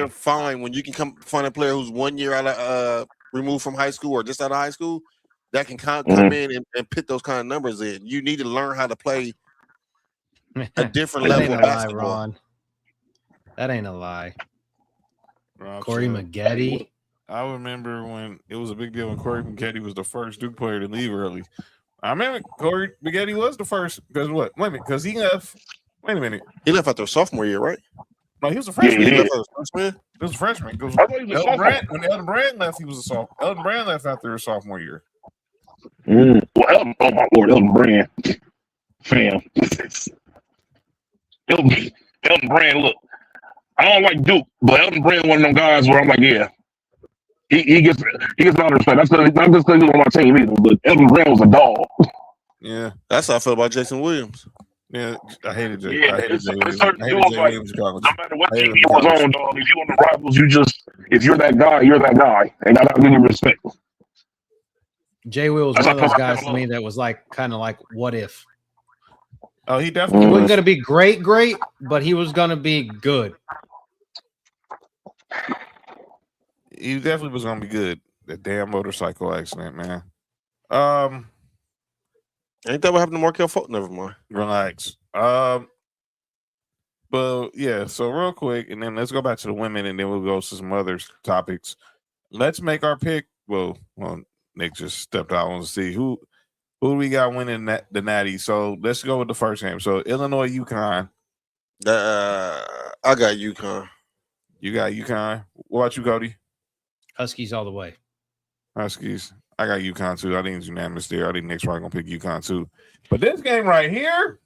find when you can find a player who's 1 year out of removed from high school or just out of high school that can come in and put those kind of numbers in. You need to learn how to play a different level of basketball. Ron. That ain't a lie. Rob Corey Maggette. I remember when it was a big deal when Corey Maggette was the first Duke player to leave early. I remember Corey Maggette was the first because what? Wait a minute, because he left. Wait a minute. He left after sophomore year, right? No, he was a freshman. Yeah, he left after freshman. He was a freshman. When Elton Brand left, he was a sophomore. Elton Brand left after his sophomore year. Well, oh my Lord, Elton Brand, fam. Elton Brand, look, I don't like Duke, but Elton Brand one of them guys where I'm like, yeah, he gets a lot of respect. That's not just because he's on my team either, but Elton Brand was a dog. Yeah, that's how I feel about Jason Williams. Yeah, I hated Jay. Yeah, I hated Jay Williams. No matter what team he was on, dog, if you're on the Rivals, if you're that guy, you're that guy, and I gotta give you respect. Jay Will was one of those guys to me that was kind of like, what if? Oh, he definitely wasn't going to be great, but he was going to be good. He definitely was going to be good. That damn motorcycle accident, man. Ain't that what happened to Markelle Fulton? Never mind. Relax. But yeah, so real quick, and then let's go back to the women, and then we'll go to some other topics. Let's make our pick. Well, Nick just stepped out. I want to see who we got winning the Natty. So let's go with the first game. So Illinois, UConn. I got UConn. You got UConn. What about you, Cody? Huskies all the way. Huskies. I got UConn too. I think it's unanimous there. I think Nick's probably gonna pick UConn too. But this game right here,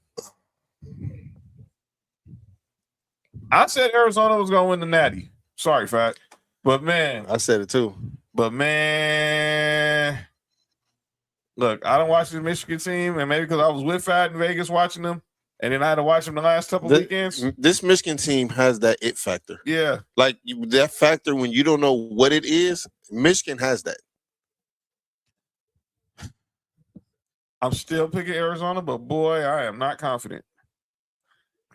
I said Arizona was gonna win the Natty. Sorry, Fat. But man, I said it too. But man, look, I don't watch the Michigan team, and maybe because I was with Fat in Vegas watching them, and then I had to watch them the last couple weekends. This Michigan team has that it factor. Yeah, like that factor when you don't know what it is. Michigan has that. I'm still picking Arizona, but boy, I am not confident.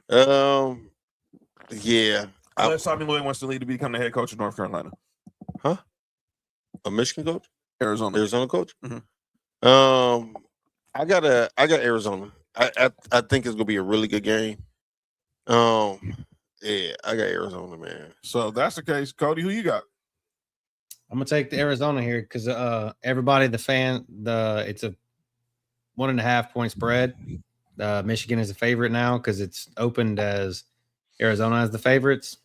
Yeah. Unless Tommy Lloyd wants to lead to become the head coach of North Carolina. Huh? A Michigan coach? Arizona coach? Mm-hmm. I got Arizona. I think it's gonna be a really good game. Yeah, I got Arizona, man. So if that's the case, Cody, who you got? I'm gonna take the Arizona here because everybody, it's a 1.5 point spread. Michigan is a favorite now because it's opened as Arizona as the favorites.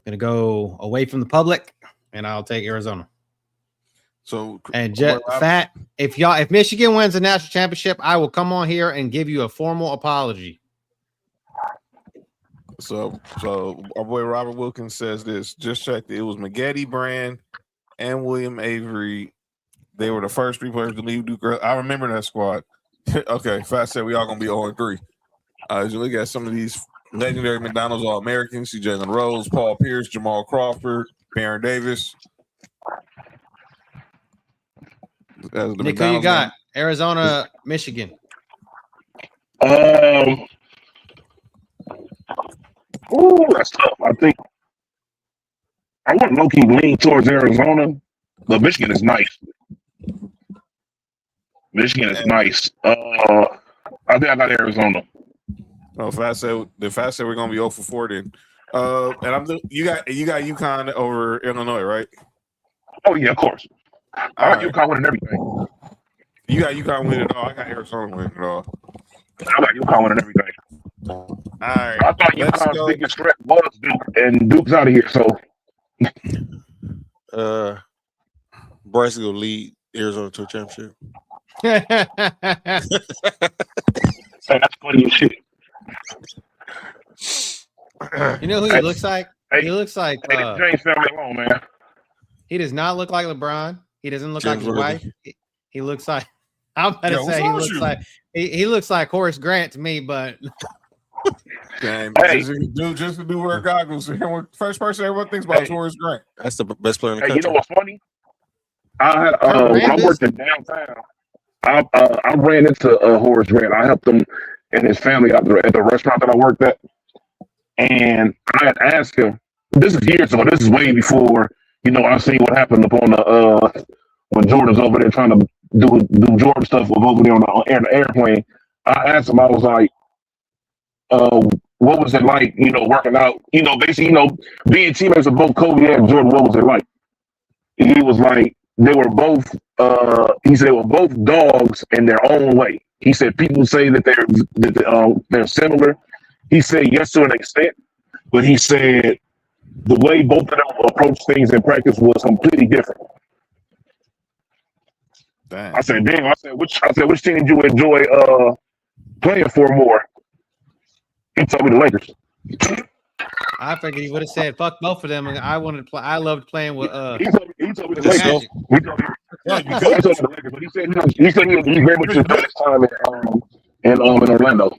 Gonna go away from the public, and I'll take Arizona. So and Fat, if Michigan wins the national championship, I will come on here and give you a formal apology. So our boy Robert Wilkins says this. Just checked it. It was Maggette Brand and William Avery. They were the first 3 players to leave Duke. I remember that squad. Okay, Fat said we all gonna be 0-3. As you look at some of these legendary McDonald's All-Americans, see Jalen Rose, Paul Pierce, Jamal Crawford, Baron Davis. Nick, who you got? Arizona, Michigan. That's tough. I think I want low-key lean towards Arizona, but Michigan is nice. Michigan is nice. I think I got Arizona. Oh, Fat said we're gonna be 0-4 then. And you got UConn over Illinois, right? Oh yeah, of course. I got UConn winning everything. You got UConn winning it all. I got Arizona winning it all. I got UConn winning everything. All right. I thought UConn's biggest threat was Duke, and Duke's out of here. So, Bryce will lead Arizona to a championship. That's funny as shit. You know who he looks like? He looks like James family alone, man. He does not look like LeBron. He doesn't look James like his wife. He looks like he looks like Horace Grant to me, but Damn, just to do wear goggles. First person everyone thinks about is Horace Grant. That's the best player in the country. You know what's funny? I had when I worked in downtown, I ran into Horace Grant. I helped him and his family out there at the restaurant that I worked at. And I had asked him, this is years ago, this is way before, I seen what happened upon the when Jordan's over there trying to do Jordan stuff over there on the airplane. I asked him, I was like, what was it like, working out, basically, being teammates of both Kobe and Jordan, what was it like? He was like, they were both, he said they were both dogs in their own way. He said people say that they're similar. He said yes to an extent, but he said the way both of them approach things in practice was completely different. Damn. I said, damn. I said, which team did you enjoy playing for more? He told me the Lakers. I figured he would have said fuck both of them. And I wanted to play. I loved playing with. He told me the Lakers. He told me the Lakers, but he said he very much enjoyed his time in Orlando.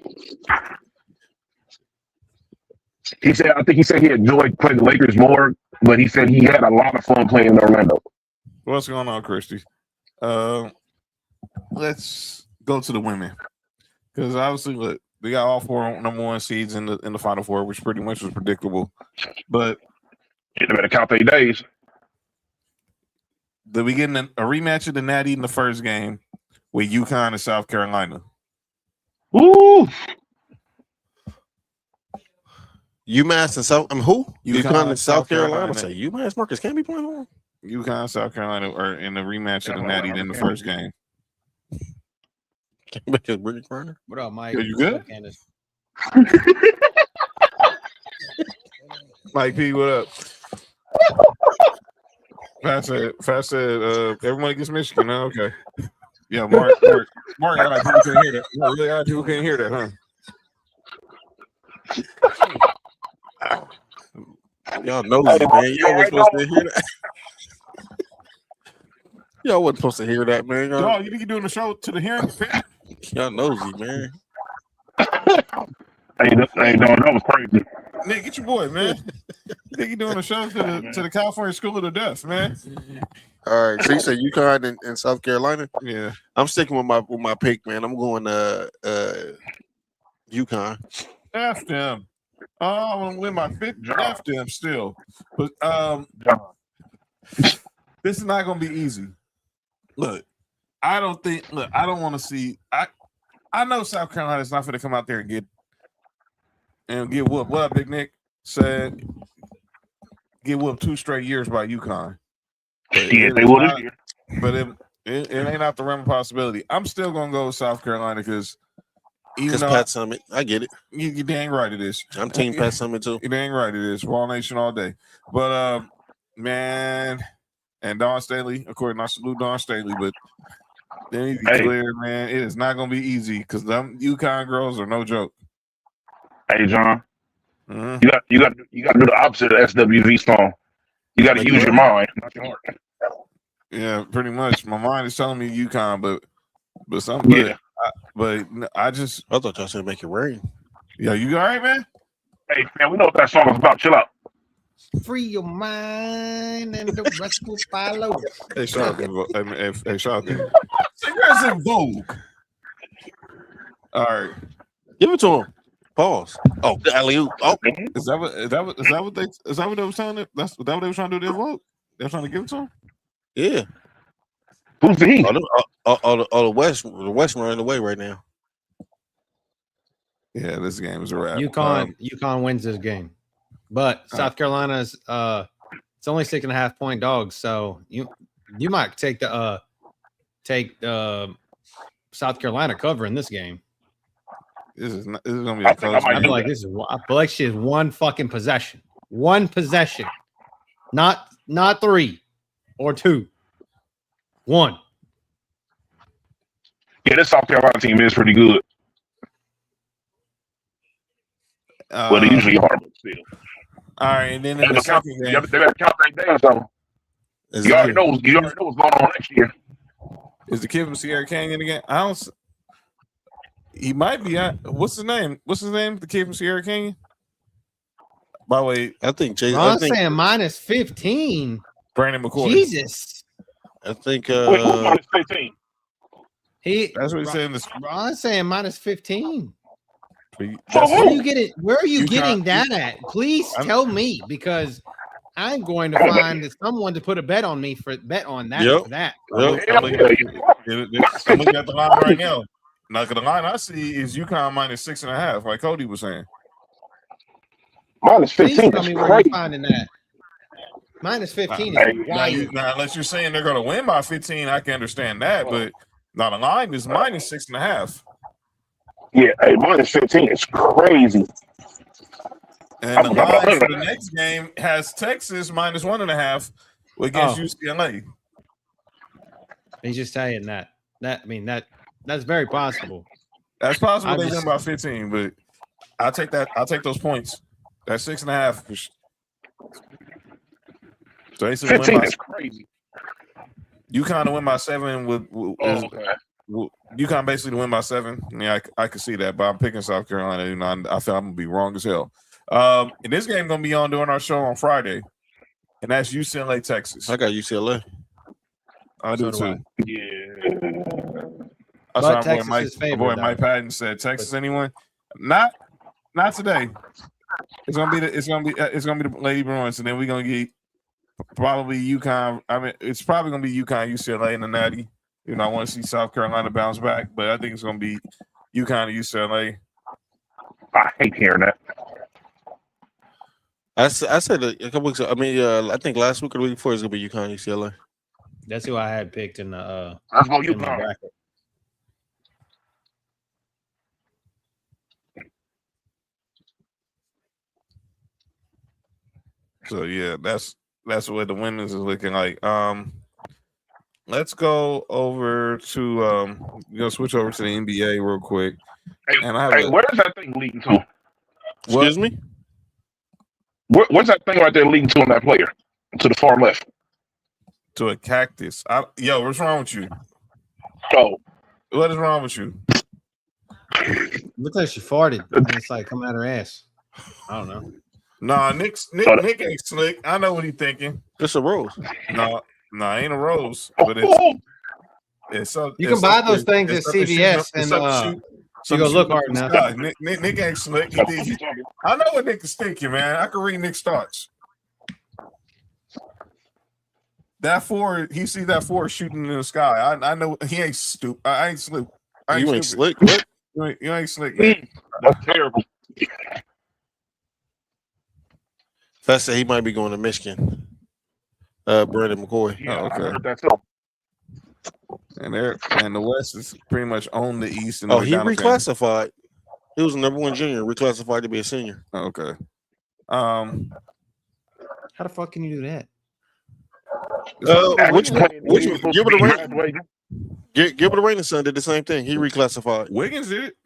I think he said he enjoyed playing the Lakers more, but he said he had a lot of fun playing in Orlando. What's going on, Christy? Let's go to the women, because obviously, look, they got all 4 number 1 seeds in the Final Four, which pretty much was predictable. But they better count their days. They'll be getting a rematch of the Natty in the first game with UConn and South Carolina. Woo! UMass and South. Who? UConn and South Carolina. Say UMass Marcus can't be playing on. UConn, South Carolina are in the rematch of the Natty in the first game. Can't make a Brittany Griner. What up, Mike? Are you good? Mike P, what up? Fast said, everybody gets Michigan. Huh? Okay. Yeah, Mark, a lot of people couldn't hear that. No, really, a lot of people couldn't hear that, huh? Y'all nosy, man. Y'all wasn't supposed to hear that. Y'all wasn't supposed to hear that, man. Dog, you think you're doing the show to the hearing? Y'all nosy, man. Hey, that was crazy. Nick, get your boy, man. You think you're doing a show to the California School of the Deaf, man? All right, so you said UConn and South Carolina. Yeah, I'm sticking with my pick, man. I'm going UConn. F them. Oh, I want to win my fifth. F them still, but this is not going to be easy. Look, I don't want to see. I know South Carolina is not going to come out there and get whooped. What up, Big Nick? Said get whooped 2 straight years by UConn. Yeah, they will this year. But it ain't out the realm of possibility. I'm still gonna go with South Carolina because Pat Summitt, I get it. You dang right it is. I'm team Pat Summitt too. You dang right it is. Wall Nation all day. But man, and Dawn Staley, of course, I salute Dawn Staley, but they need to be clear, man. It is not gonna be easy because them UConn girls are no joke. Hey, John, you got to do the opposite of SWV song. You got to use your mind, not your heart. Yeah, pretty much. My mind is telling me UConn, but I thought y'all said make it rain. Yeah, you all right, man? Hey, man, we know what that song is about. Chill out. Free your mind and the rest will follow. Hey, Shotgun. Cigarettes in vogue. All right, give it to him. Pause. Oh, the alley-oop. Oh, is that what they was trying to? That's what they were trying to do. Their vote. They were trying to give it to him. Yeah. Who's he? The West running away right now. Yeah, this game is a wrap. UConn wins this game, but South Carolina's it's only 6.5 point dogs, so you might take South Carolina cover in this game. This is gonna be a close game. I feel like she has one fucking possession. One possession. Not 3 or 2. 1. Yeah, this South Carolina team is pretty good. But they usually are, but still. All right, and then in the second game, they better count that down. So you already know what's going on next year. Is the kid from Sierra Canyon again? He might be. What's his name? The kid from Sierra Canyon. By the way, I think Jay. Ron's saying minus 15. Brandon McCoy. Jesus. I think. Wait, who's minus 15? That's what he's saying. Ron's saying minus 15. Where are you getting that at? Please tell me, because I'm going to find someone to put a bet on me for that. Yep. For that. I'm looking at the line right now. Now, the line I see is UConn minus 6.5, like Cody was saying. Minus 15. Please tell me where you're finding that. Minus 15 is wild. Now, unless you're saying they're going to win by 15, I can understand that. But now the line is minus 6.5. Yeah, minus 15 is crazy. And the line for the next game has Texas minus 1.5 against UCLA. He's just saying that. That's very possible. That's possible they win by 15, but I'll take that. I'll take those points. That's 6.5. So they 15 is crazy. UConn to win by 7 UConn basically to win by 7. Yeah, I could see that, but I'm picking South Carolina. I feel I'm gonna be wrong as hell. And this game gonna be on during our show on Friday, and that's UCLA Texas. I got UCLA. I do too. Yeah. But Texas my boy Mike Patton said Texas. Anyone? Not today. It's gonna be the Lady Bruins, and then we're gonna get probably UConn. I mean, it's probably gonna be UConn, UCLA, and the Natty. I want to see South Carolina bounce back, but I think it's gonna be UConn and UCLA. I hate hearing that. I said a couple weeks ago. I mean, I think last week or the week before it's gonna be UConn, UCLA. That's who I had picked in the. Let's go UConn. Bracket. So yeah, that's what the women's is looking like. Let's go over to switch over to the NBA real quick. Hey, And I have where's that thing leading to? Excuse me? What's that thing right there leading to on that player? To the far left. To a cactus. Yo, what's wrong with you? Oh, What is wrong with you? Looks like she farted. And it's like coming out her ass. I don't know. Nah, Nick ain't slick. I know what he's thinking. It's a rose. No, ain't a rose, but it's so. You can buy those things at CVS and you go look hard enough. Nick ain't slick. I know what Nick is thinking, man. I can read Nick's thoughts. That four, he sees that four shooting in the sky. I know he ain't stupid. I ain't slick. You ain't slick. What? You ain't slick. Man. That's terrible. That's that he might be going to Michigan. Brandon McCoy. Yeah, okay. I heard that too. And the West is pretty much on the East. And He reclassified. He was the number one junior, reclassified to be a senior. Okay. How the fuck can you do that? Gilbert Arenas' son did the same thing. He reclassified. Wiggins did it.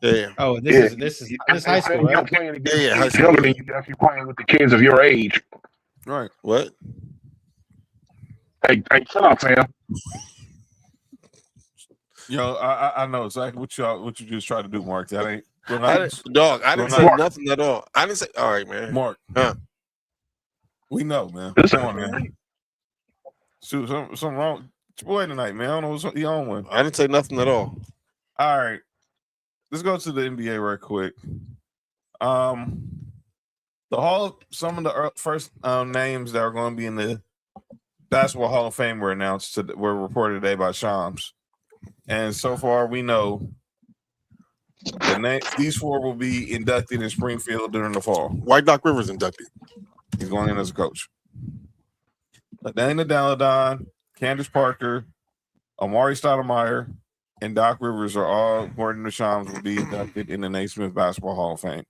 Yeah. Oh, this is high school, right? Yeah, high school. Younger than you, if you're playing with the kids of your age. Right. What? Hey, shut up, Sam. Yo, I know exactly what you just tried to do, Mark. That ain't I didn't say nothing at all. I didn't say. All right, man. Mark. Huh? We know, man. Come on, man. Shoot, something wrong. It's your boy tonight, man. I don't know what's you on with. I didn't say nothing at all. All right, let's go to the NBA right quick. Some of the first names that are going to be in the Basketball Hall of Fame were announced. Were reported today by Shams, and so far we know these four will be inducted in Springfield during the fall. Why Doc Rivers inducted? He's going in as a coach. Dana Dalladon, Candace Parker, Amari Stoudemire, and Doc Rivers are all, according to Shams, will be inducted in the Naismith Basketball Hall of Fame.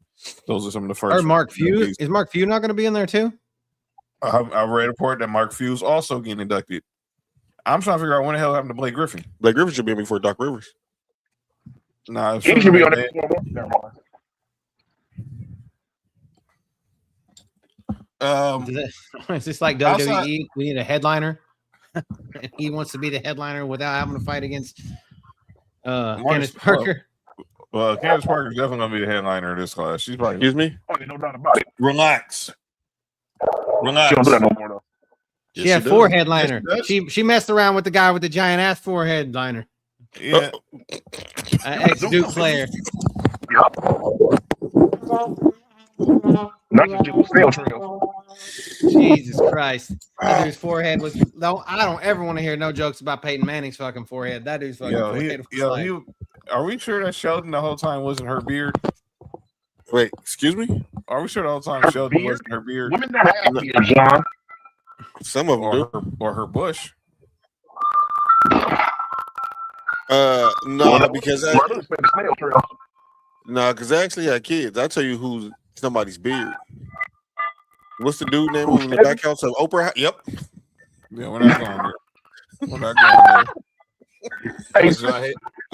Those are some of the first. Or Mark Few. Is Mark Few not going to be in there too? I read a report that Mark Few is also getting inducted. I'm trying to figure out when the hell happened to Blake Griffin. Blake Griffin should be in before Doc Rivers. Nah, He should be on it. Never mind. Is this like WWE? We need a headliner. He wants to be the headliner without having to fight against Candace Parker. Well, Candace Parker is definitely going to be the headliner of this class. She's probably. Excuse me? Oh, no doubt about it. Relax. She don't do that no more, though. She had four headliner. She messed around with the guy with the giant ass forehead liner. Yeah. Ex-Duke player. Not just do snail trails. Jesus Christ. That dude's forehead was. No, I don't ever want to hear no jokes about Peyton Manning's fucking forehead. That dude's fucking forehead. Are we sure that Sheldon the whole time wasn't her beard? Wait, excuse me? Are we sure the whole time Sheldon wasn't her beard? Women don't have beards, John. Some of them do. Or her bush? No, because snail trails. because I actually had kids. I'll tell you who's somebody's beard. What's the dude name in the back house of Oprah? Yep. Yeah, we're not going there. We're not going there. Hey,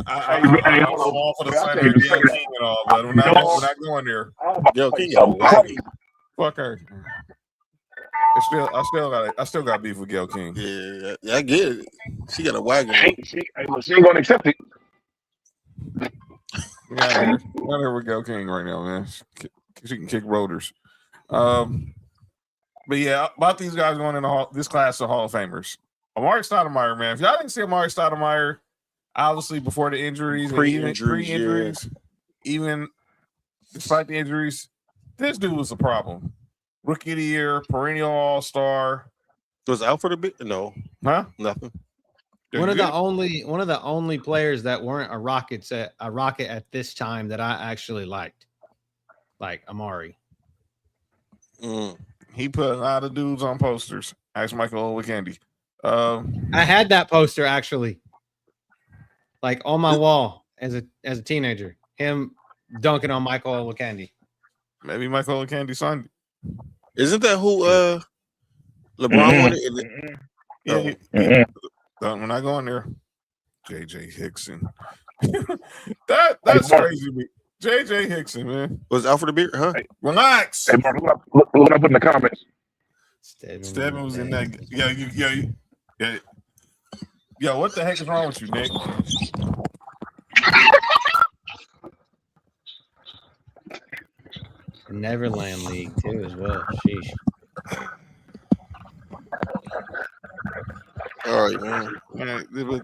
I'm all for the Sunday Gail King and all, but we're not going there. Yo, King, Fuck her. I still got beef with Gail King. Yeah, I get it. She got a wagon. She ain't gonna accept it. Not here with Gail King right now, man. She can kick rotors. But yeah, about these guys going in this class of Hall of Famers. Amari Stoudemire, man. If y'all didn't see Amari Stoudemire, obviously before the injuries, pre-injuries, even despite the injuries, this dude was a problem. Rookie of the year, perennial all-star. Was out for the bit? No, huh? Nothing. One of the only players that weren't a Rocket at this time that I actually liked, like Amari. He put a lot of dudes on posters. Ask Michael Olowokandi. I had that poster actually, like on my wall as a teenager. Him dunking on Michael Olowokandi. Maybe Michael Olowokandi signed it. Isn't that who LeBron wanted? Yeah, we're not going there. JJ Hickson. That's crazy to me. JJ Hickson, man. Was out for the beer, huh? Hey, relax. Hey, Mark, look up in the comments. Stebbin was in that. Yeah. Yo, what the heck is wrong with you, Nick? Neverland League too, as well. Sheesh. All right, man. Yeah, but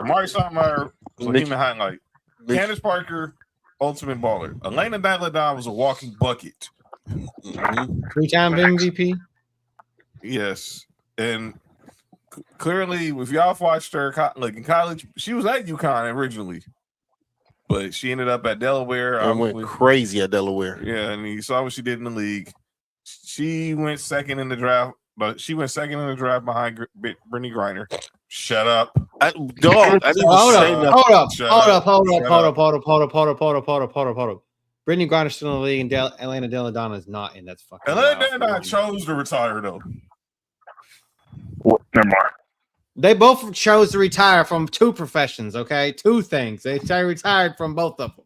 Amari Stoudemire was a human highlight. Candace Parker, ultimate baller. Elena Delle was a walking bucket. Mm-hmm. 3-time MVP. Yes, and clearly, if y'all watched her like in college, she was at UConn originally, but she ended up at Delaware. I went crazy at Delaware. Yeah, and you saw what she did in the league. She went second in the draft, but she went second in the draft behind Brittany Griner. Shut up, I didn't say nothing. Hold up. Brittany Griner's still in the league, and Elena Delle Donne is not in. That's fucking. Elena Delle chose to retire though. Never mind. They both chose to retire from two professions. Okay, two things. They retired from both of them.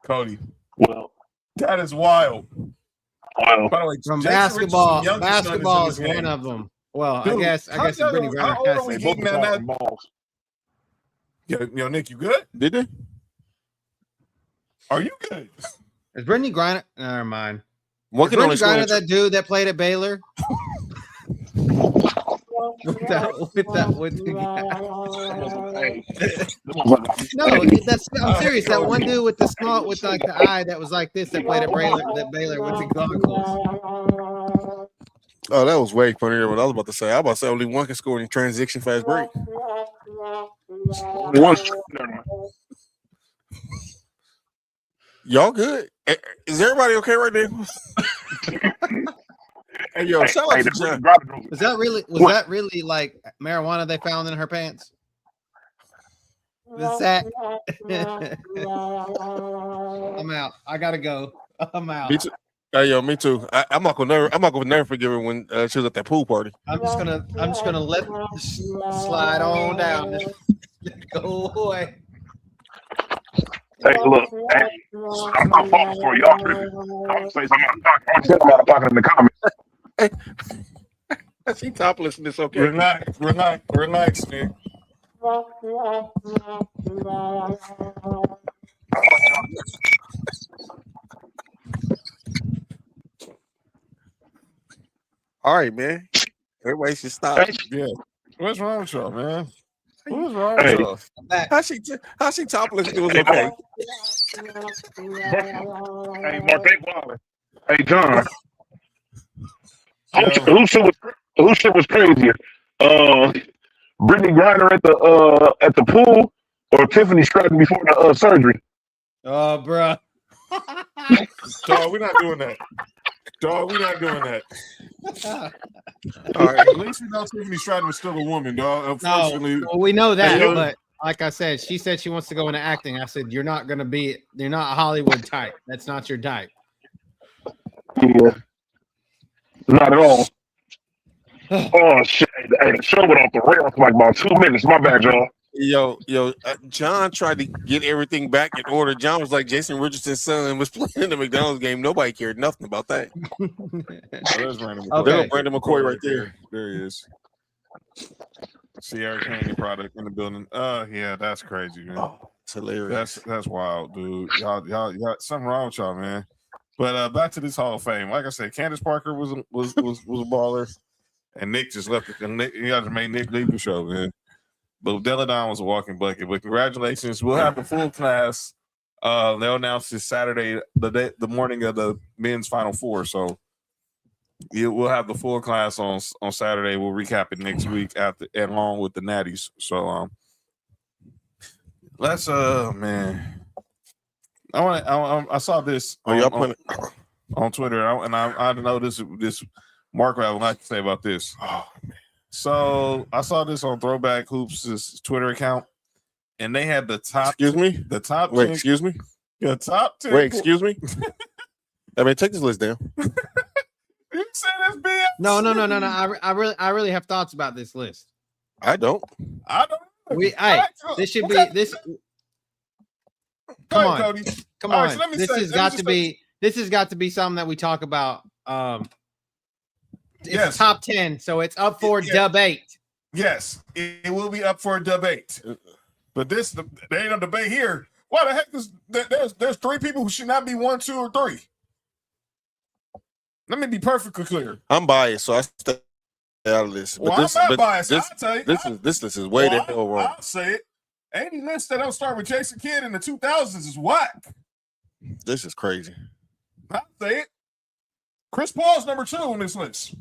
Cody, Well, that is wild. Well, By the way, From Jason basketball, Richardson, basketball is youngest son, one of them. Well, Dude, I guess Brittany Griner how old has are we to. getting that? Yo, Nick, you good? Did they? Are you good? Is Brittany Griner? Never mind. One Is can only Brittany score. Griner that dude that played at Baylor? No, I'm serious. That one dude with the small, with like the eye that was like this that played at Baylor with the goggles. Oh, that was way funnier than what I was about to say. I was about to say only one can score in transition fast break. Y'all good? Is everybody okay right there? Hey, yo, shout out to John. Was that really like marijuana they found in her pants? The sack. I'm out. I gotta go. I'm out. Me too. Hey, yo, me too. I'm not gonna never forgive her when she was at that pool party. I'm just gonna let slide on down. Just go away. Hey, look, hey, I'm not falling for y'all. I'm gonna say something out of pocket in the comments. She topless and it's okay. Relax, Nick. All right, man. Everybody should stop. Yeah. What's wrong with y'all, man? What's wrong with y'all? How she topless? It was okay. Hey, Mark, they wildin'. Hey, John. Whose shit was crazier? Brittany Griner at the pool or Tiffany Stratton before the surgery? Oh, bro. Dog, we're not doing that. All right, at least we know Tiffany Stratton was still a woman, dog. Unfortunately, no, well, we know that, but like I said, she said she wants to go into acting. I said, you're not Hollywood type. That's not your type. Yeah. Not at all. Oh, shit. Hey, the show went off the rails for like about 2 minutes. My bad, y'all. Yo, John tried to get everything back in order. John was like Jason Richardson's son was playing the McDonald's game. Nobody cared nothing about that. There's Brandon McCoy. Okay. There's Brandon McCoy right there. There he is. Sierra Candy product in the building. Yeah, that's crazy, man. Oh, it's hilarious. That's wild, dude. Y'all something wrong with y'all, man. But back to this Hall of Fame. Like I said, Candace Parker was a baller, and Nick just left it. And you guys made Nick leave the show, man. But Delle Donne was a walking bucket. But congratulations, we'll have the full class. They'll announce this Saturday, the morning of the men's Final Four. So we'll have the full class on Saturday. We'll recap it next week along with the Natties. So let's man. I saw this on Twitter, and I know this Mark I would like to say about this. Oh, man. So I saw this on Throwback Hoops' Twitter account, and they had the top. Excuse me. The top. Wait. 10, excuse me. The top 10. Wait. Excuse me. I mean, take this list down. You said that's BS. No. I really have thoughts about this list. I don't. This should be this. Come on. Right, so this has got to be something that we talk about. It's top 10, so it's up for debate. Yes, it will be up for a debate. But there ain't no debate here. Why the heck there's 3 people who should not be 1, 2, or 3? Let me be perfectly clear. I'm biased, so I stay out of this. Well, I'm not biased. I'll tell you. This list is way the hell wrong. I'll say it. Any list that don't start with Jason Kidd in the 2000s is whack. This is crazy. I'll say it. Chris Paul's number 2 on this list.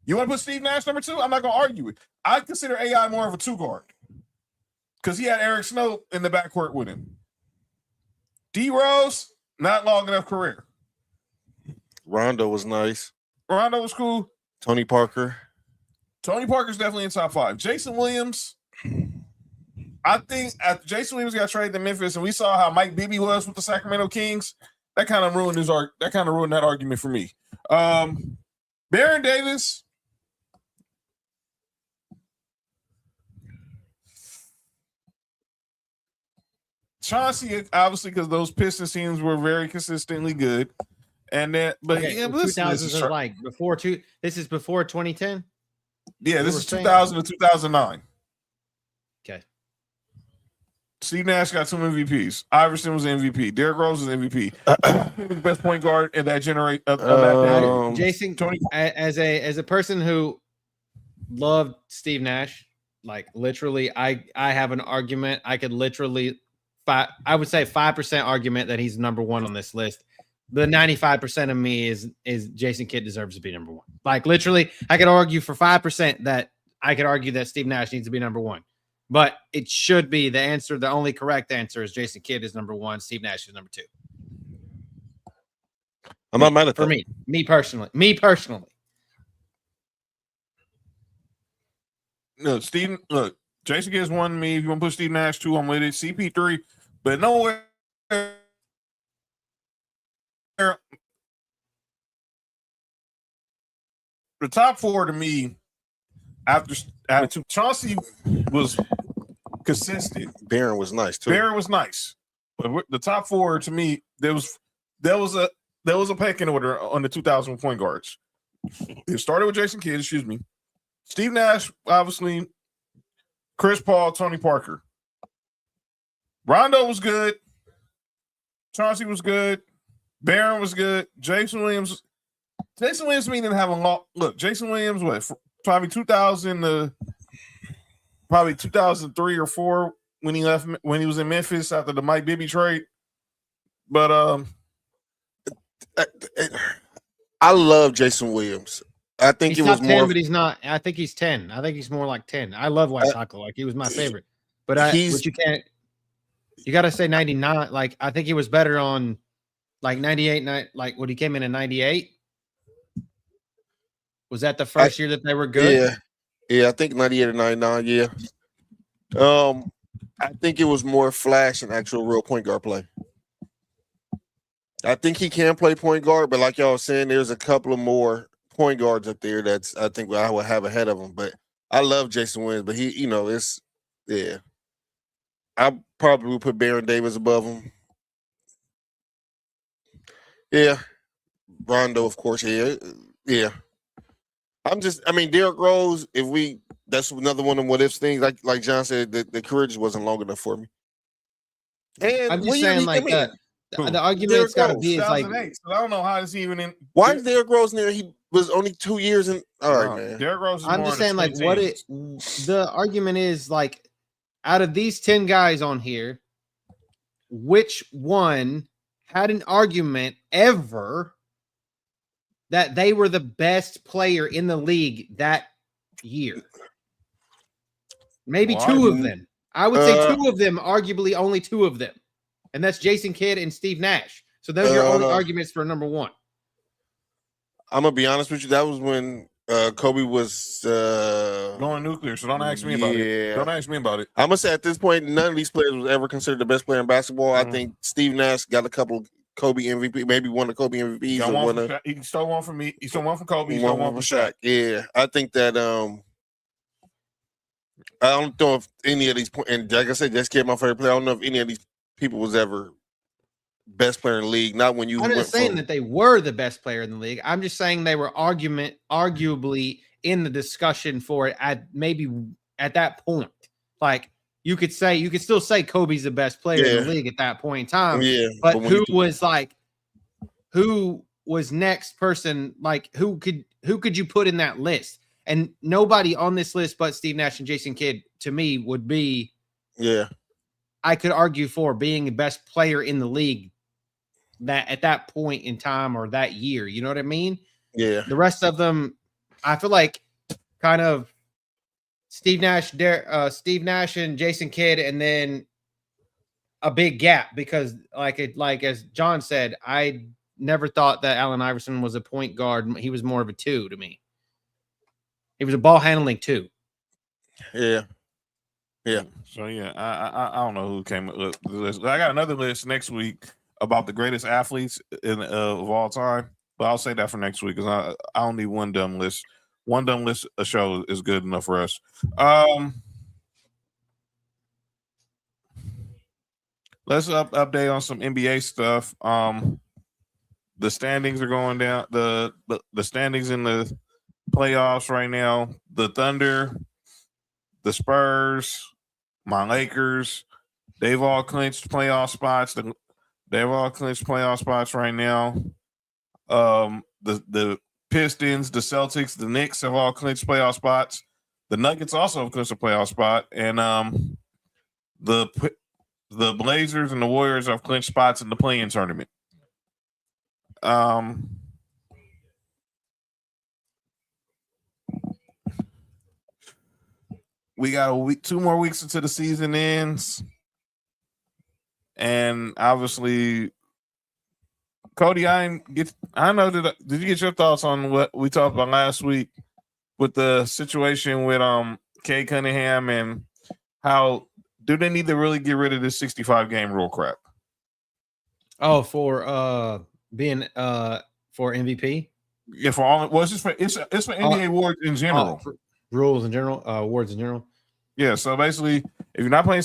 You want to put Steve Nash number 2? I'm not going to argue it. I consider AI more of a 2-guard because he had Eric Snow in the backcourt with him. D Rose, not long enough career. Rondo was nice. Rondo was cool. Tony Parker's definitely in top 5. Jason Williams. I think after Jason Williams got traded to Memphis, and we saw how Mike Bibby was with the Sacramento Kings, that kind of ruined that argument for me. Baron Davis. Chauncey, obviously, because those Pistons teams were very consistently good. And then, but okay, yeah, 2000s is like before this is before 2010. Yeah, this is 2000 to 2009. Okay. Steve Nash got 2 MVPs. Iverson was MVP. Derrick Rose was MVP. The best point guard in that generation. Jason, Tony, as a person who loved Steve Nash, like literally, I have an argument. I could literally, I would say 5% argument that he's number 1 on this list. The 95% of me is Jason Kidd deserves to be number 1. Like literally, I could argue for 5% that I could argue that Steve Nash needs to be number 1. But it should be the answer. The only correct answer is Jason Kidd is number 1. Steve Nash is number 2. I'm not mad at for that. Me personally. No, Jason Kidd is 1 me. If you want to put Steve Nash 2, I'm with it. CP3, but nowhere. The top 4 to me, after Chauncey was consistent. Barron was nice too. But the top 4 to me, there was a pecking order on the 2000 point guards. It started with Jason Kidd, Steve Nash, obviously, Chris Paul, Tony Parker. Rondo was good. Chauncey was good. Barron was good. Jason Williams to me didn't have a long look. Jason Williams, probably 2000 to probably 2003 or 4 when he was in Memphis after the Mike Bibby trade. But I love Jason Williams. I think he's it was not 10, more, but he's not. I think he's 10. I think he's more like 10. I love White Taco. Like he was my favorite. But you can't. You got to say 99. Like I think he was better on like 98. Like when he came in 98. Was that the first year that they were good? Yeah. I think 98 or 99. Yeah. I think it was more flash and actual real point guard play. I think he can play point guard, but like y'all was saying, there's a couple of more point guards up there that's I think I would have ahead of him. But I love Jason Williams, but he, I probably would put Baron Davis above him. Yeah. Rondo, of course. Yeah. Derrick Rose, that's another one of them what ifs things. Like John said, the career just wasn't long enough for me. And I'm just saying, like the argument's got to be is like. So I don't know how it's even in. Why is Derrick Rose in there? He was only 2 years in. All right, man. Derrick Rose. I'm just saying, like, the argument is like, out of these 10 guys on here, which one had an argument ever that they were the best player in the league that year? Maybe 2 of them. I would say 2 of them, arguably only 2 of them. And that's Jason Kidd and Steve Nash. So those are your only arguments for number 1. I'm going to be honest with you. That was when Kobe was going nuclear. So don't ask me about it. Don't ask me about it. I'm going to say at this point, none of these players was ever considered the best player in basketball. I think Steve Nash got a couple Kobe MVP, maybe one of Kobe MVPs. He stole one from me. He stole one from Kobe. He one stole one from Shaq. Yeah, I think that I don't know if any of these, and like I said, just kid my favorite player. I don't know if any of these people was ever best player in the league. Not when you. I'm not saying that they were the best player in the league. I'm just saying they were arguably in the discussion for it at that point. Like you could still say Kobe's the best player in the league at that point in time. Yeah, but who was next person? Like who could you put in that list? And nobody on this list but Steve Nash and Jason Kidd to me would be. Yeah, I could argue for being the best player in the league that at that point in time or that year. You know what I mean? Yeah. The rest of them, I feel like kind of Steve Nash and Jason Kidd, and then a big gap because like as John said, I never thought that Allen Iverson was a point guard. He was more of a 2 to me. He was a ball handling 2. Yeah. Yeah. So yeah, I don't know who came up with the list. I got another list next week about the greatest athletes of all time, but I'll say that for next week because I don't need one dumb list. One dumb list a show is good enough for us. Let's update on some NBA stuff. The standings are going down. The standings in the playoffs right now. The Thunder, the Spurs, my Lakers, they've all clinched playoff spots. They've all clinched playoff spots right now. The Pistons, the Celtics, the Knicks have all clinched playoff spots. The Nuggets also have clinched a playoff spot, and the Blazers and the Warriors have clinched spots in the play-in tournament. We got 2 more weeks until the season ends, and obviously, Cody, I know that. Did you get your thoughts on what we talked about last week with the situation with Cade Cunningham and how do they need to really get rid of this 65-game rule crap? Oh, for being for MVP? Yeah, for all. Well, it's for NBA awards in general. Rules in general, awards in general. Yeah, so basically, if you're not playing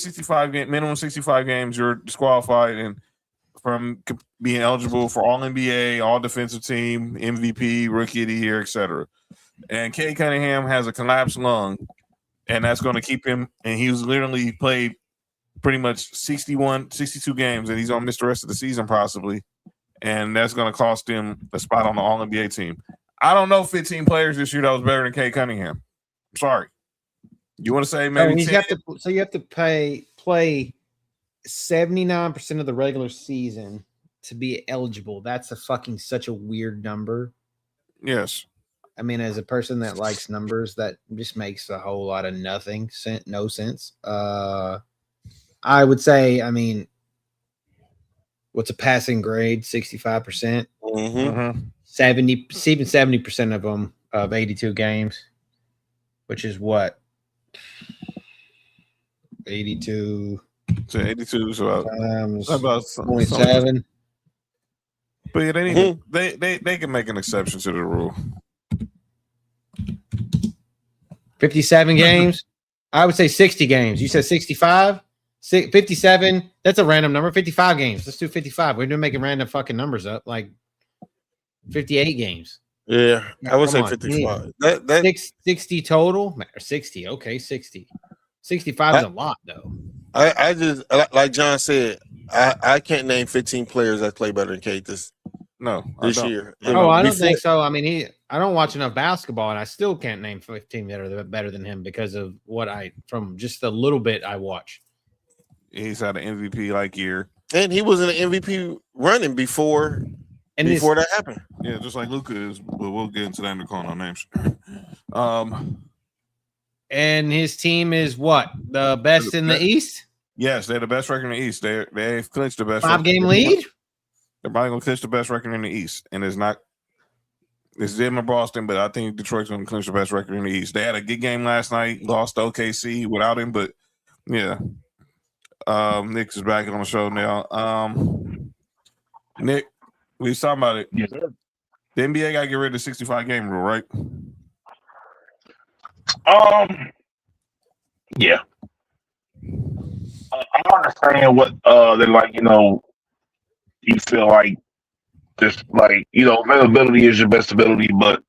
minimum 65 games, you're disqualified and from being eligible for All NBA, All Defensive Team, MVP, Rookie of the Year, etc. And Cade Cunningham has a collapsed lung, and that's going to keep him. And he's literally played pretty much 62 games, and he's going to miss the rest of the season possibly. And that's going to cost him a spot on the All NBA team. I don't know 15 players this year that was better than Cade Cunningham. I'm sorry. You want to say maybe you have to play 79% of the regular season to be eligible. That's such a weird number. Yes. I mean, as a person that likes numbers, that just makes a whole lot of no sense. I would say, I mean, what's a passing grade? 65%. Mm-hmm. 70% of them of 82 games, which is what? 82. So 82 is about 0.7. But yeah, they can make an exception to the rule. 57 games. I would say 60 games. You said 65? 57. That's a random number. 55 games. Let's do 55. We're doing making random fucking numbers up. Like 58 games. Yeah, I would say 55. That 60 total. 60. Okay, 60. 65 is a lot though. I just like John said. I can't name 15 players that play better than Cade this year. I don't think so. I mean, I don't watch enough basketball, and I still can't name 15 that are better than him because of from just the little bit I watch. He's had an MVP like year, and he was in an MVP running before that happened. Yeah, just like Luka is, but we'll get into that in the calling on names. And his team is what? The best in the East? Yes, they're the best record in the East. They've clinched the best 5-game lead. They're probably gonna clinch the best record in the East, and it's them in Boston, but I think Detroit's gonna clinch the best record in the East. They had a good game last night, lost to OKC without him, but yeah. Nick is back on the show now. Nick, we was talking about it. Yes, sir. The NBA got to get rid of the 65 game rule, right? Yeah. I understand what they're like. You feel like this, like availability is your best ability, but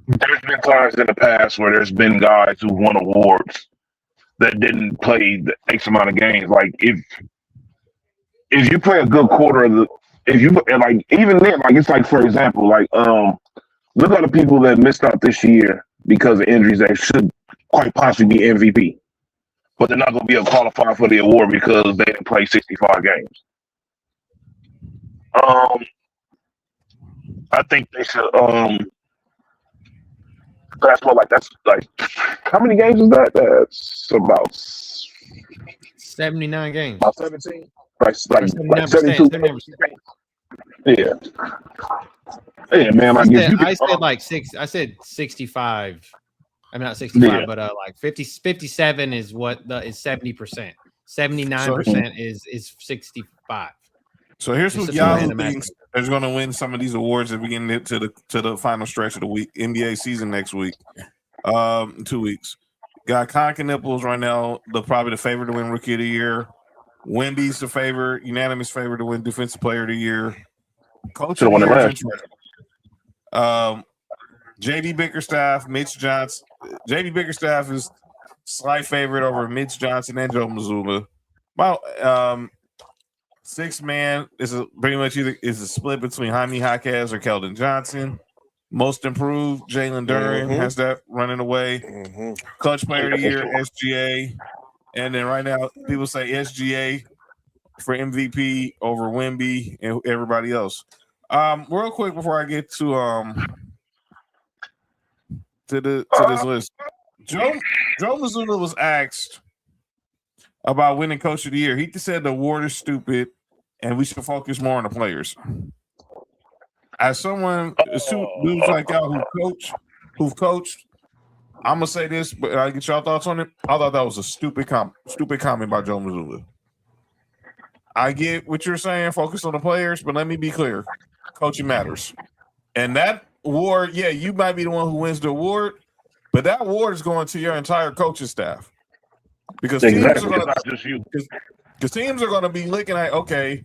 there's been times in the past where there's been guys who won awards that didn't play the X amount of games. Like if you play a good quarter of the, if you like even then, like it's like for example, like look at the people that missed out this year because of injuries that should quite possibly be MVP, but they're not going to be able to qualify for the award because they didn't play 65 games. I think they should. That's like how many games is that? That's about 79 games. About 17. Like 72. 79%. Yeah. Yeah, man. I said like 6. I said 65. I'm not 65, but like 57 is what is 70%. 79% is 65. So here's who Yahoo thinks is going to win some of these awards as we get into the final stretch of the week, NBA season next week, 2 weeks. Got Conker Nipples right now, probably the favorite to win Rookie of the Year. Wemby's the favorite, unanimous favorite to win Defensive Player of the Year. Coach of the Year. JD Bickerstaff, Mitch Johnson. JD Bickerstaff is slight favorite over Mitch Johnson and Joe Mazzulla. About 6-man is pretty much either is a split between Jaime Jaquez or Keldon Johnson. Most improved, Jalen Duren has that running away. Clutch Player of the Year, SGA. And then right now, people say SGA for MVP over Wemby and everybody else. Real quick before I get to this list, Joe Mazzulla was asked about winning Coach of the Year. He said the award is stupid and we should focus more on the players. As someone, dudes like y'all who've coached, I'm gonna say this, but I get y'all thoughts on it. I thought that was a stupid comment by Joe Mazzulla. I get what you're saying, focus on the players, but let me be clear: coaching matters. And that award, yeah, you might be the one who wins the award, but that award is going to your entire coaching staff because teams are going to be looking at, okay,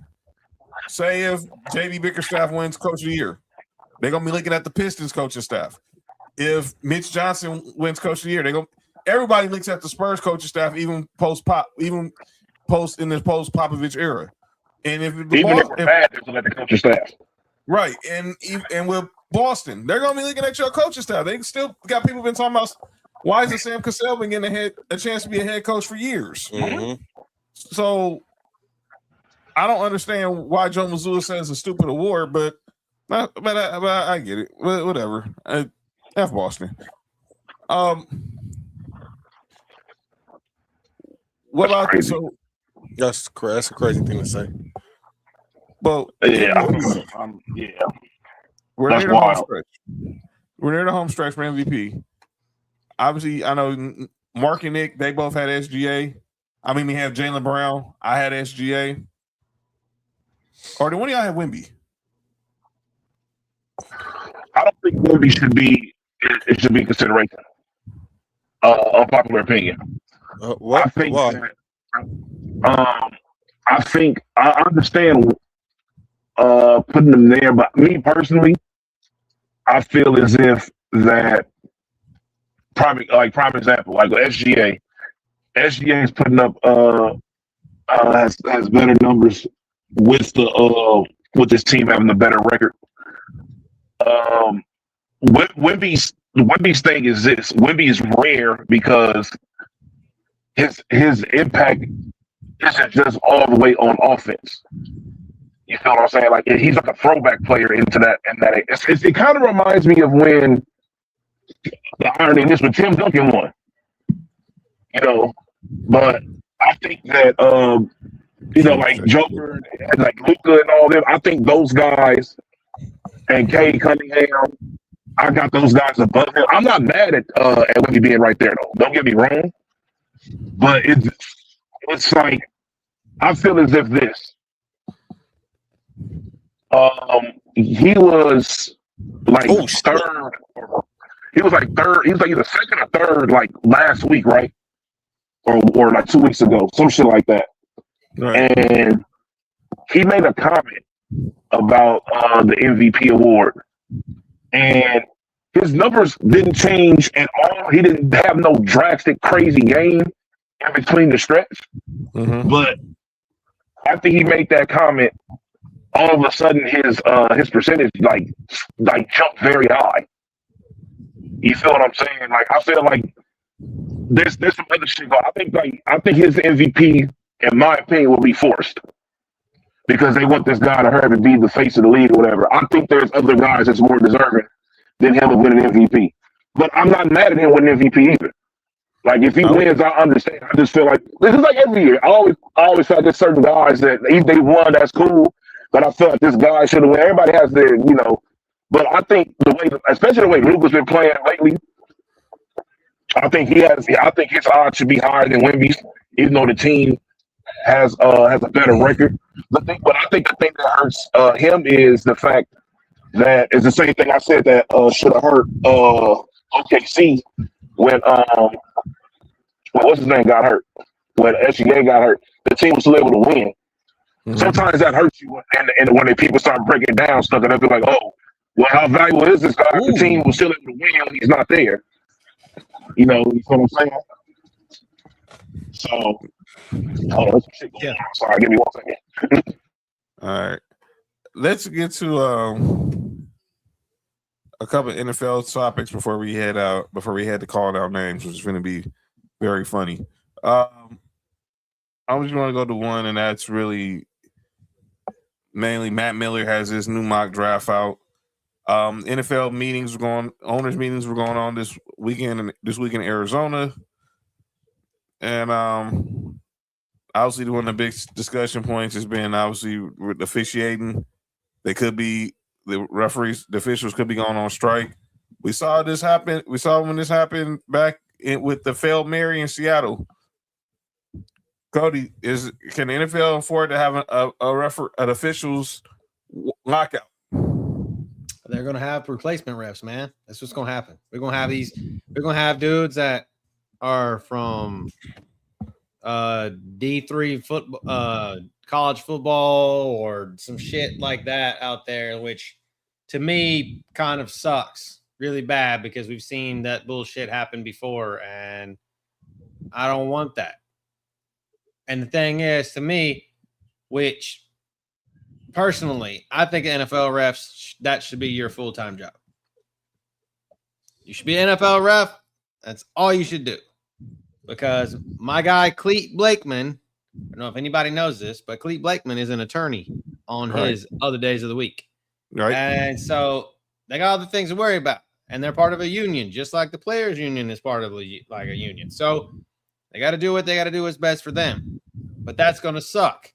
say if JB Bickerstaff wins Coach of the Year, they're going to be looking at the Pistons coaching staff. If Mitch Johnson wins Coach of the Year, everybody looks at the Spurs coaching staff, even post in this post Popovich era. And if the even if we're bad, they're looking at the coaching staff, right? And with Boston, they're going to be looking at your coaching staff. They still got people been talking about why isn't Sam Cassell been getting a chance to be a head coach for years. So I don't understand why Joe Mazzulla says it's a stupid award, but I get it. Whatever. F Boston. What about this? So that's a crazy thing to say. But yeah. We're near the home stretch. We're near the home stretch for MVP. Obviously, I know Mark and Nick, they both had SGA. I mean, we have Jaylen Brown. I had SGA. Or do one of y'all have Wemby? I don't think Wemby should be consideration. Unpopular opinion. What? I think I understand putting them there, but me personally, I feel as if that prime example, like SGA is putting up has better numbers with this team having a better record. Wemby's thing is this: Wemby is rare because his impact isn't just all the way on offense. You feel what I'm saying? Like he's like a throwback player into that, and that it kind of reminds me of when the irony in this when Tim Duncan won. But I think that like Joker, and like Luka, and all them. I think those guys and Cade Cunningham, I got those guys above him. I'm not mad at Wemby being right there though. Don't get me wrong, but it's like I feel as if this. He was like third. He was like third. He was like either second or third, like last week, right? Or like 2 weeks ago, some shit like that. Right. And he made a comment about the MVP award, and his numbers didn't change at all. He didn't have no drastic, crazy game in between the stretch. Mm-hmm. But after he made that comment, all of a sudden his percentage like jumped very high. You feel what I'm saying? Like I feel like there's some other shit going. I think his MVP, in my opinion, will be forced because they want this guy to hurry to be the face of the league or whatever. I think there's other guys that's more deserving than him of winning MVP. But I'm not mad at him winning MVP either. Like if he wins, I understand. I just feel like this is like every year. I always feel like there's certain guys that they won, that's cool. But I feel like this guy should have won. Everybody has their, But I think especially the way Luka's been playing lately, I think his odds should be higher than Wemby's, even though the team has a better record. But I think the thing that hurts him is the fact that it's the same thing I said that should have hurt OKC when what's his name got hurt, when SGA got hurt. The team was still able to win. Mm-hmm. Sometimes that hurts you, and when people start breaking down stuff, and they'll be like, "Oh, well, how valuable is this guy?" The team was still able to win when he's not there. You know what I'm saying? So, there's some shit going on. Sorry, give me 1 second. All right, let's get to a couple of NFL topics before we head out. Before we had to call out names, which is going to be very funny. I just want to go to one, and that's really mainly Matt Miller has his new mock draft out. NFL meetings were going, owners meetings were going on this weekend in Arizona, and obviously one of the big discussion points has been obviously with officiating. The officials could be going on strike. We saw this happen. We saw when this happened back with the failed Mary in Seattle. Cody, can the NFL afford to have an officials lockout? They're gonna have replacement refs, man. That's what's gonna happen. We're gonna have dudes that are from D3 football, college football, or some shit like that out there, which to me kind of sucks really bad because we've seen that bullshit happen before, and I don't want that. And the thing is, to me, which personally, I think NFL refs, that should be your full-time job. You should be an NFL ref. That's all you should do. Because my guy, Clete Blakeman, I don't know if anybody knows this, but Clete Blakeman is an attorney on his other days of the week. Right. And so they got other things to worry about. And they're part of a union, just like the players' union is part of a union. So they got to do what they got to do what's best for them. But that's going to suck.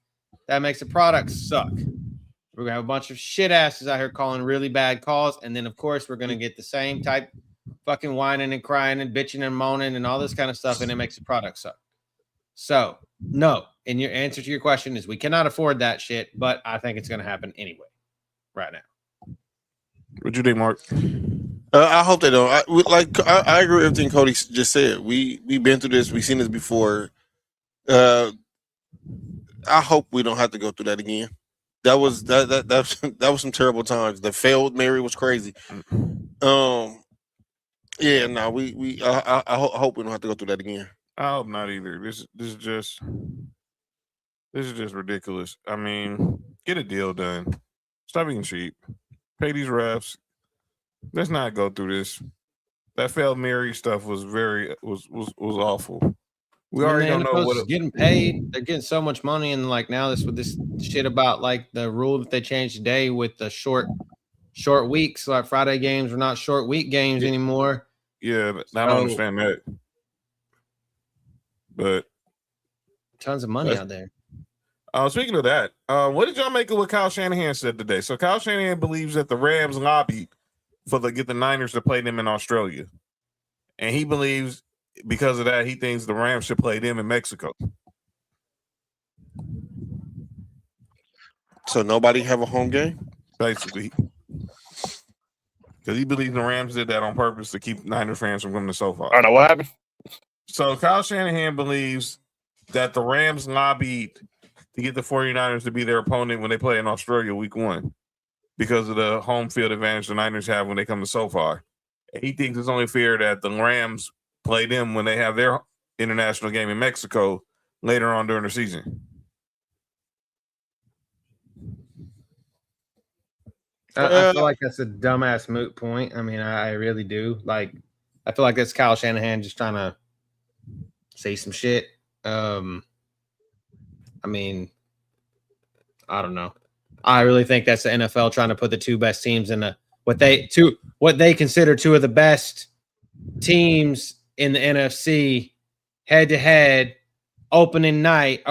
That makes the product suck. We're going to have a bunch of shit asses out here calling really bad calls. And then, of course, we're going to get the same type fucking whining and crying and bitching and moaning and all this kind of stuff. And it makes the product suck. So, no. And your answer to your question is we cannot afford that shit. But I think it's going to happen anyway right now. What you think, Mark? I hope they don't. I agree with everything Cody just said. We've been through this. We've seen this before. I hope we don't have to go through that again. That was some terrible times. The failed Mary was crazy. Yeah, no, I hope we don't have to go through that again. I hope not either. This is just ridiculous. I mean, get a deal done. Stop being cheap. Pay these refs. Let's not go through this. That failed Mary stuff was awful. We already don't know what getting paid. They're getting so much money, and like now with this shit about like the rule that they changed today with the short weeks, like Friday games are not short week games anymore. Yeah, I don't understand that. But tons of money out there. Speaking of that, what did y'all make of what Kyle Shanahan said today? So Kyle Shanahan believes that the Rams lobbied get the Niners to play them in Australia, and he believes because of that he thinks the Rams should play them in Mexico. So nobody have a home game? basically. Because he believes the Rams did that on purpose to keep Niner fans from coming to SoFi. I don't know what happened. So Kyle Shanahan believes that the Rams lobbied to get the 49ers to be their opponent when they play in Australia week 1 because of the home field advantage the Niners have when they come to SoFi. And he thinks it's only fair that the Rams play them when they have their international game in Mexico later on during the season. I feel like that's a dumbass moot point. I mean, I really do. Like, I feel like that's Kyle Shanahan just trying to say some shit. I mean, I don't know. I really think that's the NFL trying to put the two best teams in what they consider two of the best teams in the NFC head to head. Opening night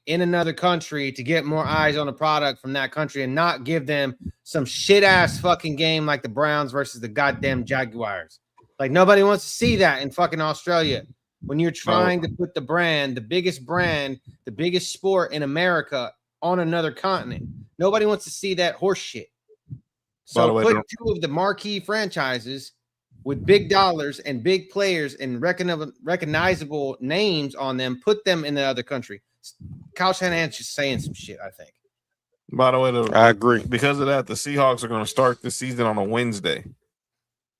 in another country to get more eyes on the product from that country and not give them some shit ass fucking game like the Browns versus the goddamn Jaguars. Like nobody wants to see that in fucking Australia when you're trying to put the biggest sport in America on another continent. Nobody wants to see that horse shit. So put two of the marquee franchises with big dollars and big players and recognizable names on them, put them in the other country. Kyle Shanahan's just saying some shit, I think. By the way, I agree. Because of that, the Seahawks are going to start the season on a Wednesday.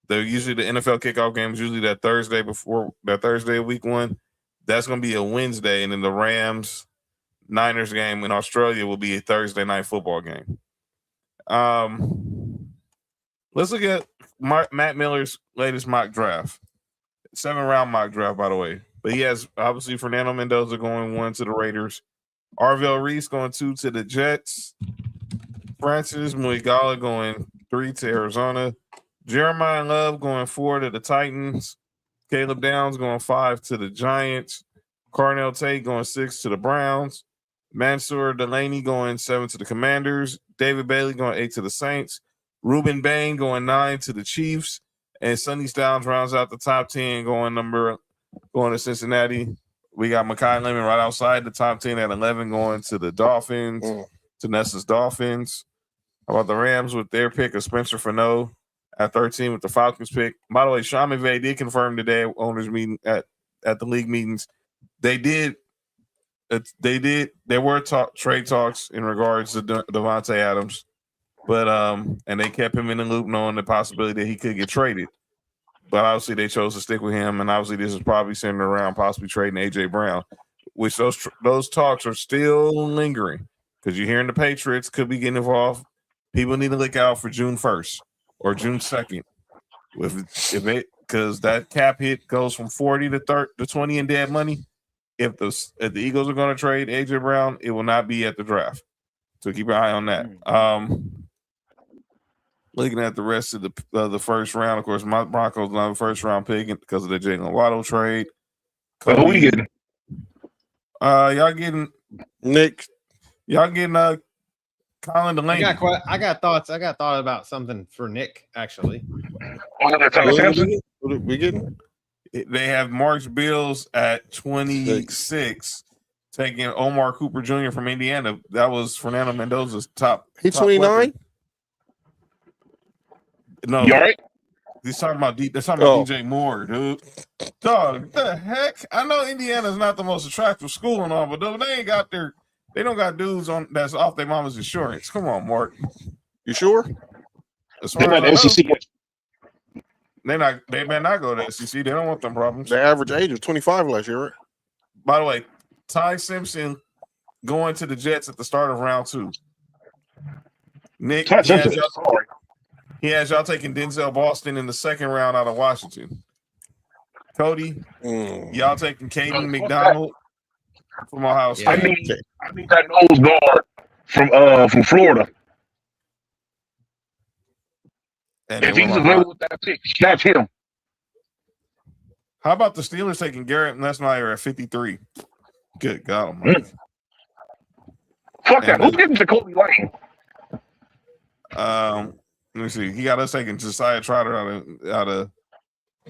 They're usually the NFL kickoff game is usually that Thursday of week 1. That's going to be a Wednesday, and then the Rams Niners game in Australia will be a Thursday night football game. Let's look at Matt Miller's latest mock draft. 7-round mock draft, by the way. But he has, obviously, Fernando Mendoza going 1 to the Raiders. Arvell Reese going 2 to the Jets. Francis Muigala going 3 to Arizona. Jeremiah Love going 4 to the Titans. Caleb Downs going 5 to the Giants. Carnell Tate going 6 to the Browns. Mansour Delaney going 7 to the Commanders. David Bailey going 8 to the Saints. Ruben Bain going 9 to the Chiefs, and Sonny Styles rounds out the top 10 going to Cincinnati. We got Mekhi Lemon right outside the top 10 at 11 going to the Dolphins, to Nessa's Dolphins. How about the Rams with their pick of Spencer Fano at 13 with the Falcons pick? By the way, Sean McVay did confirm today at owners meeting at the league meetings. There were trade talks in regards to Devontae Adams. But and they kept him in the loop, knowing the possibility that he could get traded. But obviously, they chose to stick with him, and obviously, this is probably centered around possibly trading AJ Brown, which those talks are still lingering because you're hearing the Patriots could be getting involved. People need to look out for June 1st or June 2nd, because that cap hit goes from 40 to 20 in dead money. If the Eagles are going to trade AJ Brown, it will not be at the draft. So keep an eye on that. Looking at the rest of the first round, of course, my Broncos not the first round pick because of the Jalen Waddle trade. Who we getting? Y'all getting Nick. Y'all getting Colin Delaney. I got thoughts. I got thought about something for Nick actually. We getting? They have Marks Bills at 26, taking Omar Cooper Jr. from Indiana. That was Fernando Mendoza's top. He's 29. No, you all right? He's talking about DJ Moore, dude. Dog, the heck? I know Indiana's not the most attractive school and all, but they don't got dudes on that's off their mama's insurance. Come on, Mark. You sure? They're not the SEC. They may not go to SEC. They don't want them problems. The average age was 25 last year, right? By the way, Ty Simpson going to the Jets at the start of round 2. Nick, he has y'all taking Denzel Boston in the second round out of Washington. Cody, y'all taking Caden McDonald from Ohio State. I need that nose guard from Florida. And if he's available with that pick, snatch him. How about the Steelers taking Garrett Lesmeyer at 53? Good God Almighty. Fuck that. Who's getting Jacoby Lane? Let me see. He got us taking Josiah Trotter out of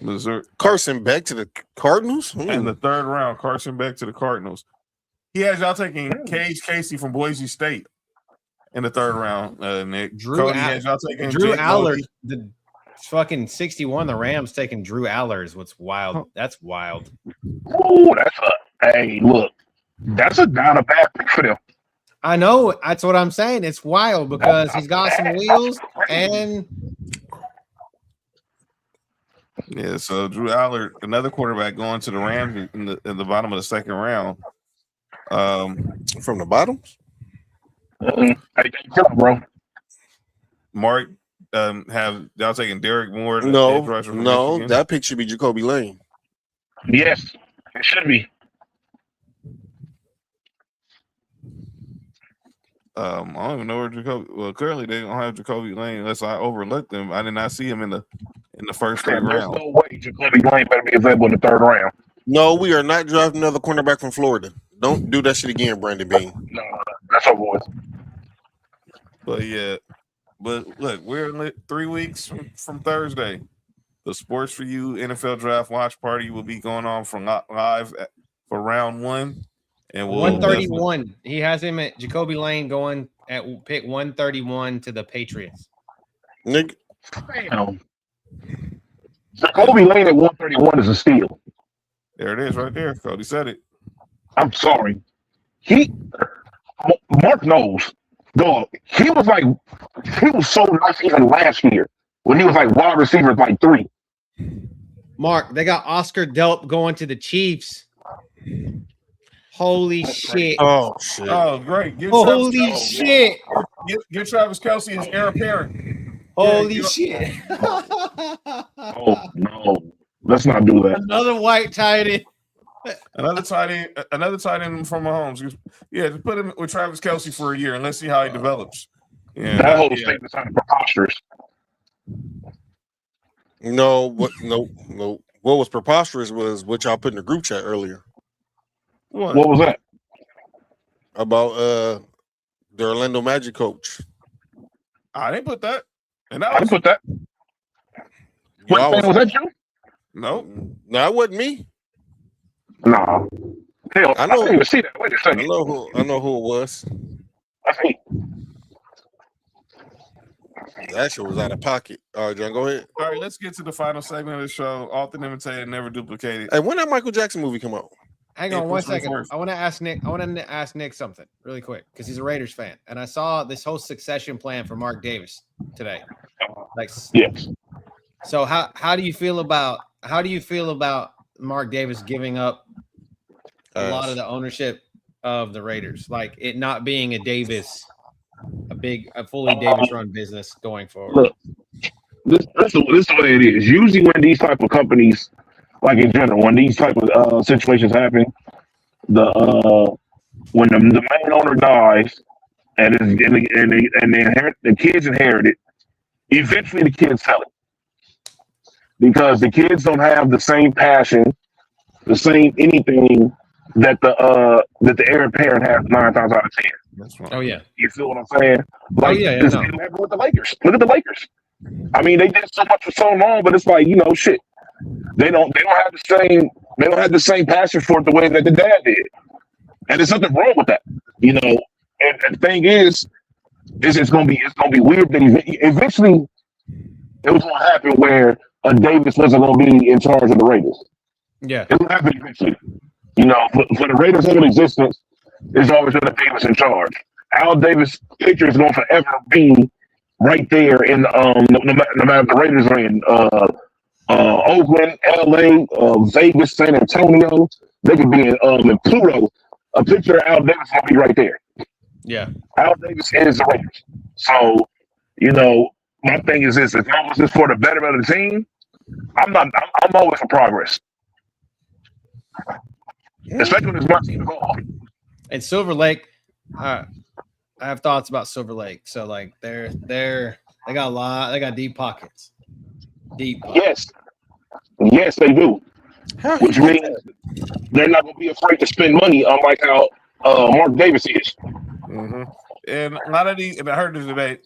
Missouri. Carson Beck to the Cardinals? In the third round, Carson Beck to the Cardinals. He has y'all taking Cage Casey from Boise State in the third round. Nick Cody has y'all taking Drew Aller. The fucking 61. The Rams taking Drew Aller is what's wild. That's wild. Oh, look, that's a not a bad pick for them. I know. That's what I'm saying. It's wild because he's got some wheels and. Yeah, so Drew Aller, another quarterback, going to the Rams in the bottom of the second round. From the bottoms? Hey, bro. Mark, have y'all taking Derek Moore? No, Michigan? That pick should be Jacoby Lane. Yes, it should be. I don't even know where Jacoby. Well, currently they don't have Jacoby Lane unless I overlooked him. I did not see him in the first three There's rounds. no way Jacoby Lane better be available in the third round. No, we are not drafting another cornerback from Florida. Don't do that shit again, Brandon Bean. No, that's our boys. But yeah, but look, we're 3 weeks from Thursday. The Sports for You NFL Draft Watch Party will be going on from live for round 1. And 131. He has him at Jacoby Lane going at pick 131 to the Patriots. Nick, Damn. Jacoby Lane at 131 is a steal. There it is, right there. Cody said it. I'm sorry. Mark knows. Dog, he was so nice even last year when he was like wide receiver like 3. Mark, they got Oscar Delp going to the Chiefs. Holy shit. Oh, shit. Oh, great. Holy shit. Get Travis Kelce as heir apparent. Holy shit. Oh, no. Let's not do that. Another white tight end. Another tight end from Mahomes. Yeah, just put him with Travis Kelce for a year and let's see how he develops. Yeah, that whole statement sounded preposterous. No. What was preposterous was what y'all put in the group chat earlier. What was that? About the Orlando Magic coach. I didn't put that. And I didn't put that. Was that you? No, it wasn't me. Nah. Hell, I didn't even see that. Wait a second. I know who it was. I see. That shit was out of pocket. All right, John, go ahead. All right, let's get to the final segment of the show. Often imitated, never duplicated. Hey, when that Michael Jackson movie come out? Hang on 1 second. I want to ask Nick something really quick because he's a Raiders fan, and I saw this whole succession plan for Mark Davis today. Yes. So how do you feel about Mark Davis giving up a lot of the ownership of the Raiders, like it not being a fully Davis run business going forward? Look, this is the way it is. Usually when these type of companies, like in general, when these type of situations happen, when the main owner dies and the kids inherit it, eventually the kids sell it. Because the kids don't have the same passion, the same anything that the heir apparent has 9 times out of 10. That's right. Oh yeah, you feel what I'm saying? Like, no. happened with the Lakers. Look at the Lakers. I mean, they did so much for so long, but it's like shit. They don't have the same passion for it the way that the dad did, and there's nothing wrong with that, And the thing is it's gonna be weird that eventually it was gonna happen where Davis wasn't going to be in charge of the Raiders. Yeah. It will happen eventually. For the Raiders have an existence, there's always been a Davis in charge. Al Davis' picture is going to forever be right there in no matter if the Raiders are in Oakland, LA, Vegas, San Antonio. They could be in Pluto. A picture of Al Davis will be right there. Yeah. Al Davis is the Raiders. So, my thing is this: as long as it's for the betterment of the team, I'm always for progress, especially when there's money involved. And Silver Lake, I have thoughts about Silver Lake. So like they got deep pockets. Yes, they do. Which means they're not going to be afraid to spend money, unlike how Mark Davis is. Mm-hmm. And a lot of these, and I heard this today.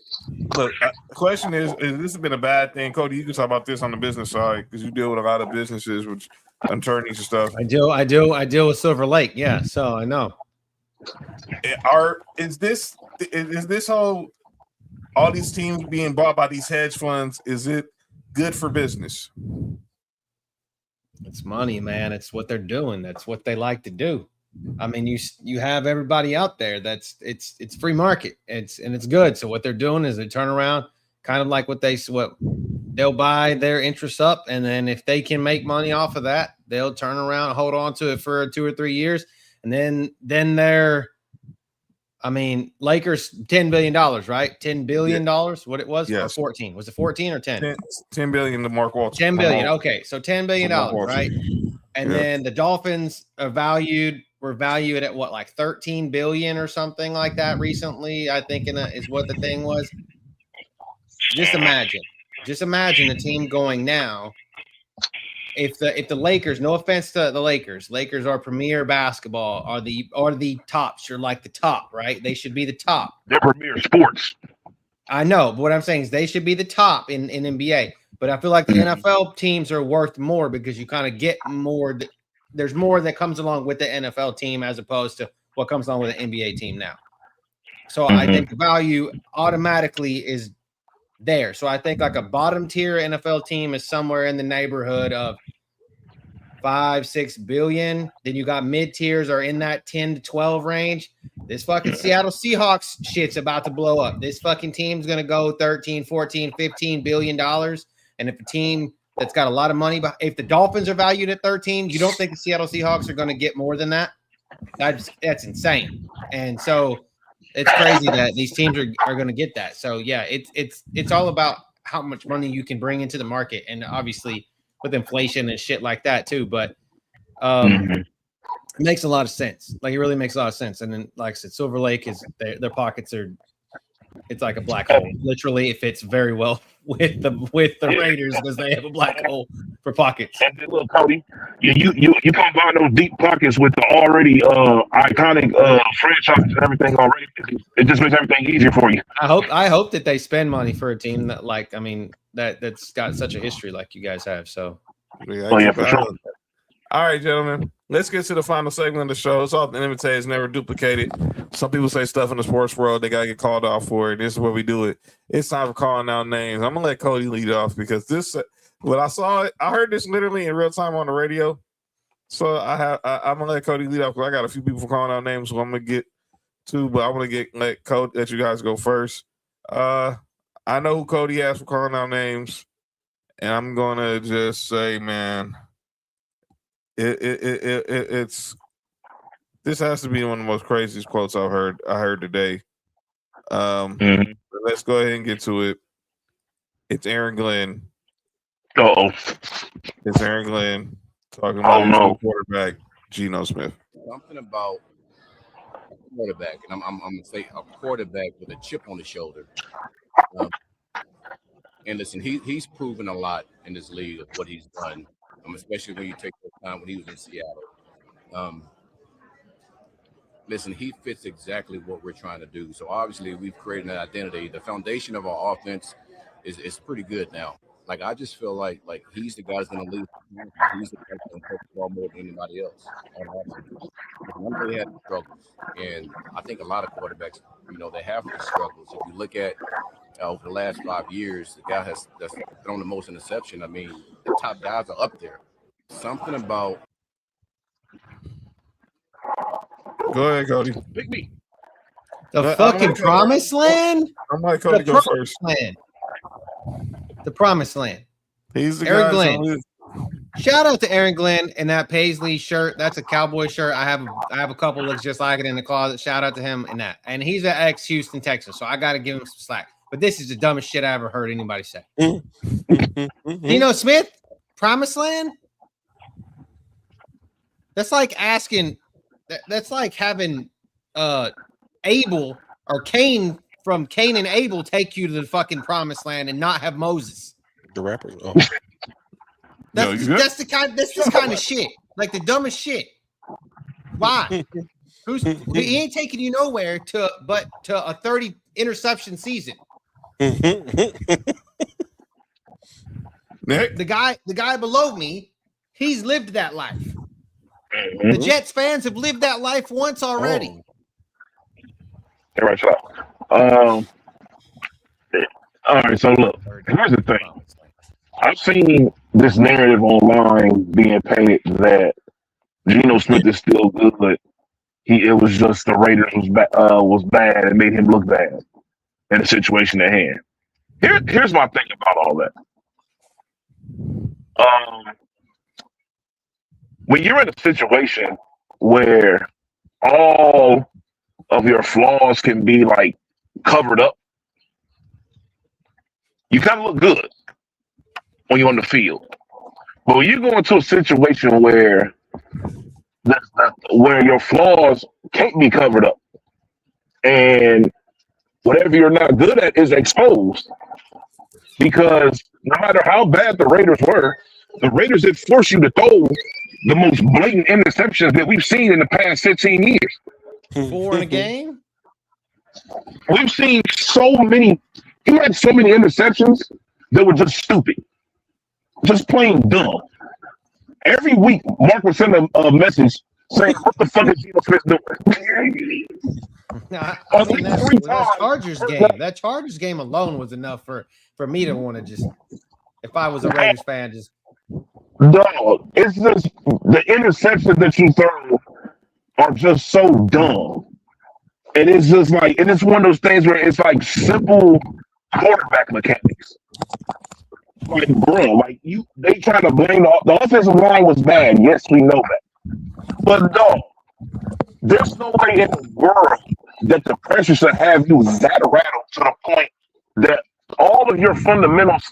Look, the question is this been a bad thing? Cody, you can talk about this on the business side because you deal with a lot of businesses, with attorneys and stuff. I deal with Silver Lake, yeah. So I know. Is this whole all these teams being bought by these hedge funds? Is it good for business? It's money, man. It's what they're doing. That's what they like to do. I mean, you have everybody out there. It's free market. It's good. So what they're doing is they turn around, kind of like what they'll buy their interests up, and then if they can make money off of that, they'll turn around and hold on to it for 2 or 3 years, and then they're. I mean, Lakers $10 billion, right? $10 billion, what it was? Yes. Or 14? Was it 14 or 10? 10 billion to Mark Walton. 10 billion. Okay, so $10 billion, right? And then the Dolphins were valued at what, like 13 billion or something like that recently, I think is what the thing was. Just imagine the team going now. If the Lakers, no offense to the Lakers are premier basketball, are the tops. You're like the top, right? They should be the top. They're premier sports. I know, but what I'm saying is they should be the top in NBA. But I feel like the NFL teams are worth more because you kind of get more. There's more that comes along with the NFL team as opposed to what comes along with the NBA team now. So I think the value automatically is there. So I think like a bottom tier NFL team is somewhere in the neighborhood of 5-6 billion. Then you got mid tiers are in that 10 to 12 range. This fucking Seattle Seahawks shit's about to blow up. This fucking team's going to go 13, 14, 15 billion dollars. And if a team that's got a lot of money, if the Dolphins are valued at 13, you don't think the Seattle Seahawks are going to get more than that? That's insane. And so it's crazy that these teams are going to get that. So yeah, it's all about how much money you can bring into the market, and obviously with inflation and shit like that too. But it makes a lot of sense. Like it really makes a lot of sense. And then, like I said, Silver Lake is their pockets are. It's like a black hole. Literally, it fits very well with the Raiders because they have a black hole for pockets. And then, look, Cody, you combine those deep pockets with the already iconic franchise and everything already. It just makes everything easier for you. I hope that they spend money for a team that, like, I mean, that's got such a history like you guys have. So, yeah, for sure. All right, gentlemen, let's get to the final segment of the show. It's often imitated, it's never duplicated. Some people say stuff in the sports world, they got to get called off for it. This is where we do it. It's time for calling out names. I'm going to let Cody lead off because when I saw it, I heard this literally in real time on the radio. So I'm going to let Cody lead off because I got a few people calling out names who I'm going to get to, but I want to let you guys go first. I know who Cody asked for calling out names, and I'm going to just say, man, it's this has to be one of the most craziest quotes I heard today. Let's go ahead and get to it. It's Aaron Glenn. It's Aaron Glenn talking about quarterback Geno Smith. Something about quarterback, and I'm gonna say a quarterback with a chip on his shoulder. And listen, he's proven a lot in this league of what he's done. Especially when you take the time when he was in Seattle. Listen, he fits exactly what we're trying to do. So obviously we've created an identity. The foundation of our offense is pretty good now. Like I just feel like he's the guy that's going to lead. He's the guy that's going to take the ball more than anybody else. One day had struggles, and I think a lot of quarterbacks, they have those struggles. If you look at over the last 5 years, the guy that's thrown the most interception. I mean, the top guys are up there. Something about. Go ahead, Cody. Pick me. The fucking promised land? I'm like Cody go first. The promised land. He's the Aaron guy. Glenn. Shout out to Aaron Glenn and that Paisley shirt. That's a Cowboy shirt. I have a couple looks just like it in the closet. Shout out to him and that. And he's an ex-Houston Texas, so I got to give him some slack. But this is the dumbest shit I ever heard anybody say. Geno Smith, promised land? That's like asking. That's like having Abel or Cain from Cain and Abel take you to the fucking promised land and not have Moses. The rapper. Oh. That's this kind of shit. Like the dumbest shit. Why? He ain't taking you nowhere but to a 30 interception season. Nick? The guy below me, he's lived that life. The Jets fans have lived that life once already. Everybody chill out. All right, so look, here's the thing. I've seen this narrative online being painted that Geno Smith is still good. It was just the Raiders was bad and made him look bad in the situation at hand. Here's my thing about all that. When you're in a situation where all of your flaws can be like covered up, you kind of look good when you're on the field. But when you go into a situation where your flaws can't be covered up and whatever you're not good at is exposed, because no matter how bad the Raiders were, the Raiders did force you to throw the most blatant interceptions that we've seen in the past 15 years. 4 in a game? We've seen so many. He had so many interceptions that were just stupid, just plain dumb. Every week, Mark would send a message saying, "What the fuck is Geno Smith doing?" I mean, that Chargers game. That Chargers game alone was enough for me to want to just, if I was a Raiders fan, just. Dog, it's just the interceptions that you throw are just so dumb. And it's just like, and it's one of those things where it's like simple quarterback mechanics. Like, bro, like they try to blame the offensive line was bad. Yes, we know that. But dog, there's no way in the world that the pressure should have you that rattled to the point that all of your fundamentals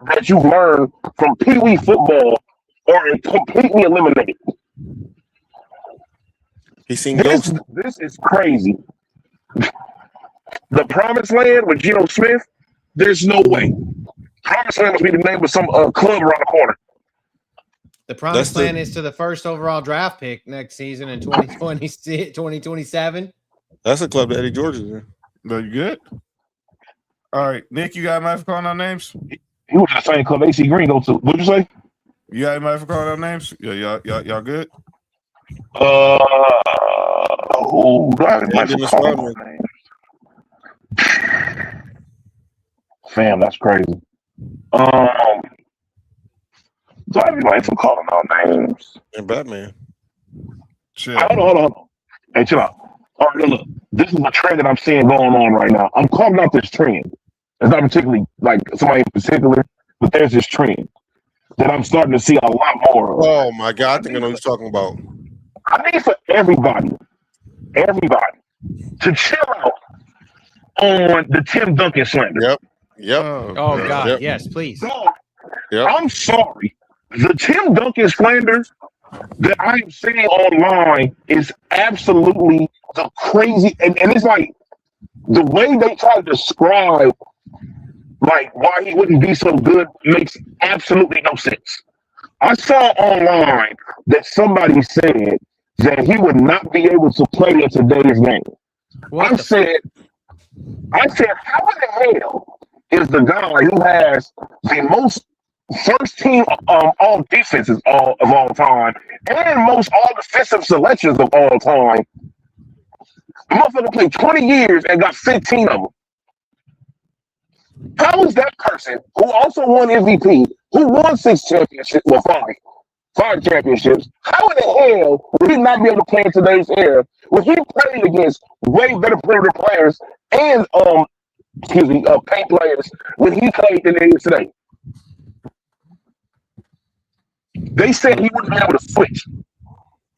that you learned from Pee Wee football are completely eliminated. He's seen ghosts. This is crazy. The Promised Land with Geno Smith, there's no way. Promised Land must be the name of some club around the corner. The Promised Land is to the first overall draft pick next season in 2027. That's a club that Eddie George is in. No, you good? All right, Nick, you got anybody for calling out names? He was the same club AC Green go to. What'd you say? You got anybody for calling out names? Yeah, y'all good? Fam, that's crazy. Do I have anybody for calling out names? And Batman. Chill. Hold on. Hey, chill out. All right, look. This is a trend that I'm seeing going on right now. I'm calling out this trend. It's not particularly like somebody in particular, but there's this trend that I'm starting to see a lot more of. Oh my God, I think I know what you're talking about. I need for everybody to chill out on the Tim Duncan slander. Yep. Oh God, Yep. yes, please. So, I'm sorry. The Tim Duncan slander that I am seeing online is absolutely the crazy, and it's like the way they try to describe like why he wouldn't be so good makes absolutely no sense. I saw online that somebody said that he would not be able to play in today's game. I said, how in the hell is the guy who has the most first team all defenses of all time and most all defensive selections of all time? The motherfucker played 20 years and got 15 of them. How is that person who also won MVP, who won 6 championships, well, 5 championships, how in the hell would he not be able to play in today's era when he played against way better perimeter players and paint players when he played than they is today? They said he wouldn't be able to switch.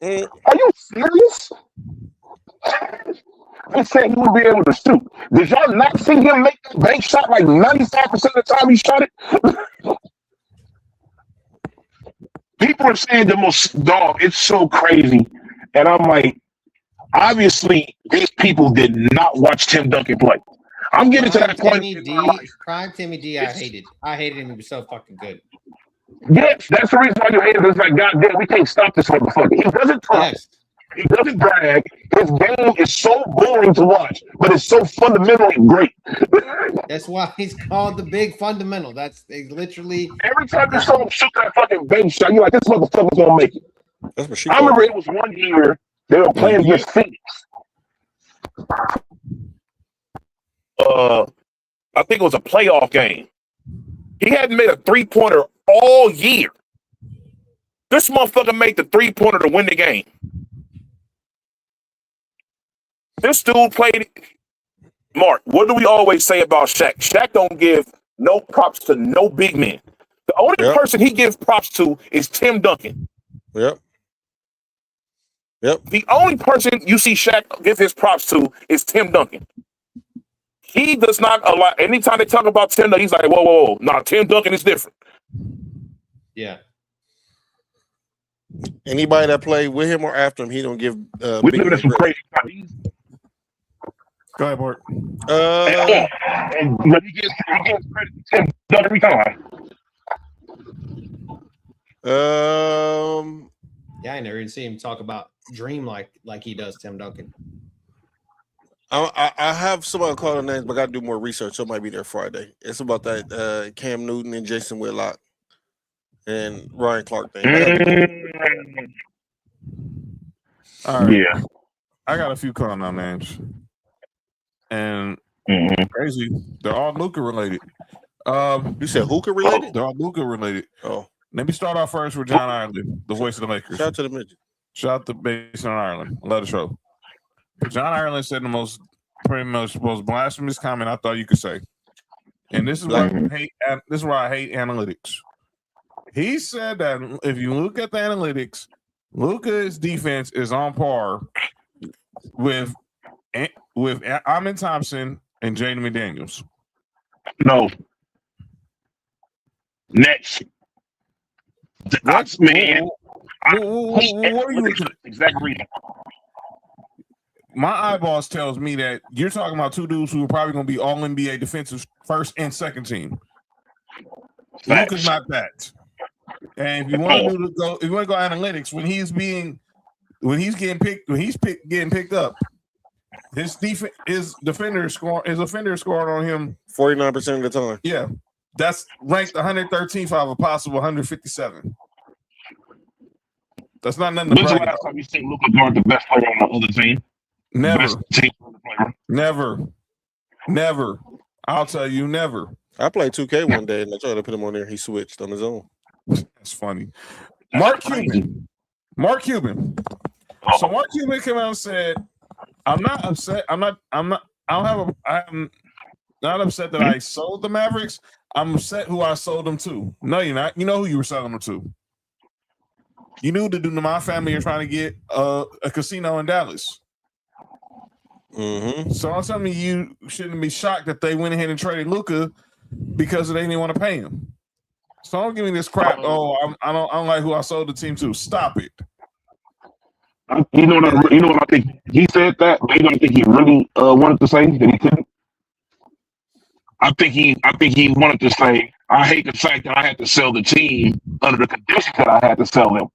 Are you serious? They said he would be able to shoot. Did y'all not see him make that bank shot like 95% of the time he shot it? People are saying the most dog. It's so crazy. And I'm like, obviously, these people did not watch Tim Duncan play. I'm getting to that point. Prime Timmy D, I hated him. He was so fucking good. Yes, that's the reason why you hate him. It's like, goddamn, we can't stop this motherfucker. He doesn't talk. Yes. He doesn't brag. His game is so boring to watch, but it's so fundamentally great. That's why he's called the big fundamental. That's literally every time you saw him shoot that fucking bench shot, you're like, this motherfucker's gonna make it. That's what she I remember it was one year they were playing against Phoenix. think it was a playoff game. He hadn't made a 3-pointer all year. This motherfucker made the 3-pointer to win the game. This dude played. Mark, what do we always say about Shaq? Shaq don't give no props to no big men. The only person he gives props to is Tim Duncan. Yep. The only person you see Shaq give his props to is Tim Duncan. He does not allow. Anytime they talk about Tim Duncan, he's like, whoa. Nah, Tim Duncan is different. Yeah. Anybody that played with him or after him, he don't give. We living in some crazy times. Go ahead, Bart. But he gets credit to Tim Duncan every time. Yeah, I never even see him talk about Dream like he does Tim Duncan. I have somebody call the names, but I got to do more research. So it might be there Friday. It's about that Cam Newton and Jason Whitlock and Ryan Clark thing. All right. Yeah. I got a few calling out names. And crazy, they're all Luka related. You said Hookah related? They're all Luka related. Oh. Let me start off first with John Ireland, the voice of the Lakers. Shout out to the midget. Shout out to Basin Ireland. Love the show. John Ireland said the most blasphemous comment I thought you could say. And this is why I hate analytics. He said that if you look at the analytics, Luka's defense is on par with Amin Thompson and Jaden McDaniels. No. Next. That's man. What are you looking at? Exact reason. My eyeballs tells me that you're talking about two dudes who are probably going to be all NBA defensive first and second team. Luka's not that. And if you want to go analytics, when he's getting picked up, his offender scoring on him 49% of the time. Yeah, that's ranked 113th out of a possible 157. That's not nothing to brag about. When's the last time you seen Luka guard the best player on the other team? Never. I'll tell you, never. I played 2K one day and I tried to put him on there. He switched on his own. That's funny. Mark Cuban. So Mark Cuban came out and said, I'm not upset. I'm not upset that I sold the Mavericks. I'm upset who I sold them to. No, you're not. You know who you were selling them to. You knew my family are trying to get a casino in Dallas. Mm-hmm. So I'm telling you shouldn't be shocked that they went ahead and traded Luka because they didn't want to pay him. So don't give me this crap. Oh, I don't like who I sold the team to. Stop it. You know what I think? He said that, but you don't think he really wanted to say that he couldn't. I think he wanted to say, I hate the fact that I had to sell the team under the conditions that I had to sell them,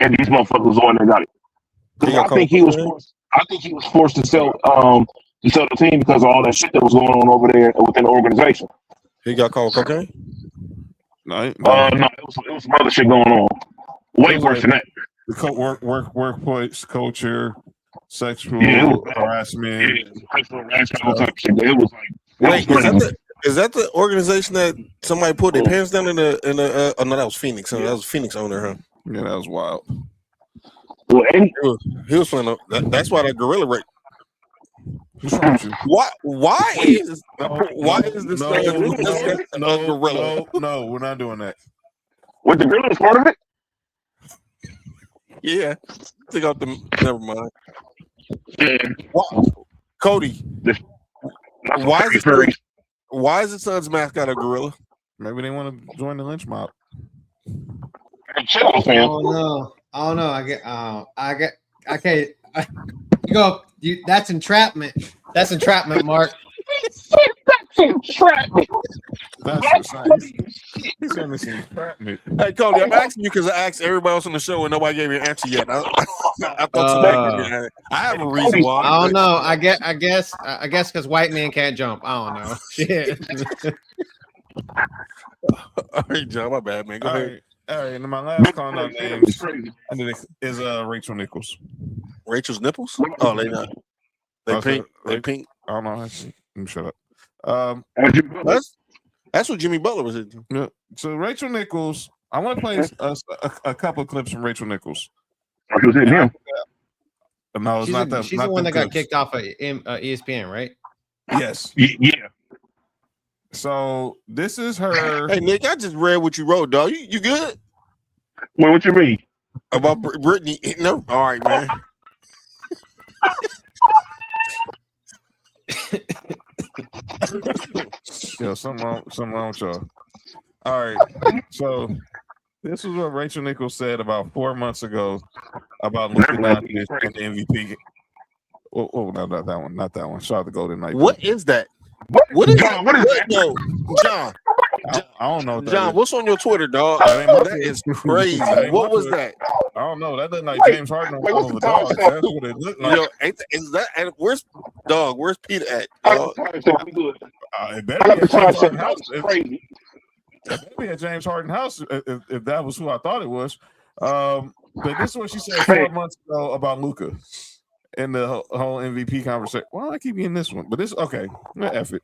and these motherfuckers on there got it. I think he was forced to sell the team because of all that shit that was going on over there within the organization. He got called cocaine? No, it was some other shit going on. Way worse than that. Workplace culture, sexual harassment. Sexual harassment, all type of shit. It was like. Wait, is that the organization that somebody put their pants down in the oh no, that was Phoenix. That was Phoenix owner, huh? Yeah, that was wild. Well, he was playing that's why that gorilla rate. What's wrong with you? Why is this gorilla? No, we're not doing that. What, the gorilla was part of it? Yeah. Take out the never mind. Cody. Why is the Suns mascot a gorilla? Maybe they want to join the lynch mob. Oh no! I can't. That's entrapment. That's entrapment, Mark. That's entrapment. He's gonna say entrapment. Hey Cody, I'm asking you because I asked everybody else on the show and nobody gave me an answer yet. I thought somebody I have a reason why. I don't know. I guess because white men can't jump. I don't know. Shit. All right, John, my bad, man. Go ahead. All right, and my last calling out names is Rachel Nichols. Rachel's nipples? Oh, they not. They pink. They pink. I don't know. Let me shut up. That's what Jimmy Butler was into. Yeah. So Rachel Nichols, I want to play a couple of clips from Rachel Nichols. She was hitting him. No, it's not that. She's not the one that clips. got kicked off of ESPN, right? Yes. Yeah. So this is her. Hey Nick, I just read what you wrote, dog. You good Well, what you mean? about Brittany? No, all right, man. Yo, something wrong with y'all. All right. So this is what Rachel Nichols said about 4 months ago about Luka Doncic and the MVP. Oh, no, not that one. Not that one. Shout out to Golden Knight. What is that? What is John, what is that? No, John. I don't know. What that John, is. what's on your Twitter, dog? That ain't my That Twitter. is crazy. That ain't What my was Twitter. that? I don't know. That doesn't like Wait, James Harden wait, all what's over the dog. time That's what it looked like. Yo, is that? And where's dog? Where's Peter at? I Dog? got the time, so we good. It better I got be the at time, James so Harden house. it's crazy. It better be at James Harden house if that was who I thought it was. But this is what she said 4 months ago about Luka in the whole MVP conversation. Well, I keep getting this one, but this okay. F it.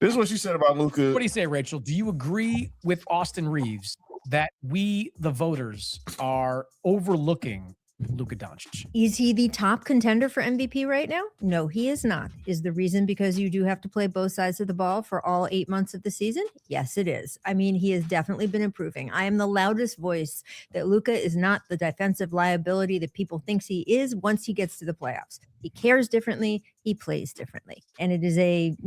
This is what she said about Luka. What do you say, Rachel? Do you agree with Austin Reeves that we, the voters, are overlooking Luka Doncic? Is he the top contender for MVP right now? No, he is not. Is the reason because you do have to play both sides of the ball for all 8 months of the season? Yes, it is. I mean, he has definitely been improving. I am the loudest voice that Luka is not the defensive liability that people thinks he is once he gets to the playoffs. He cares differently. He plays differently. And it is a,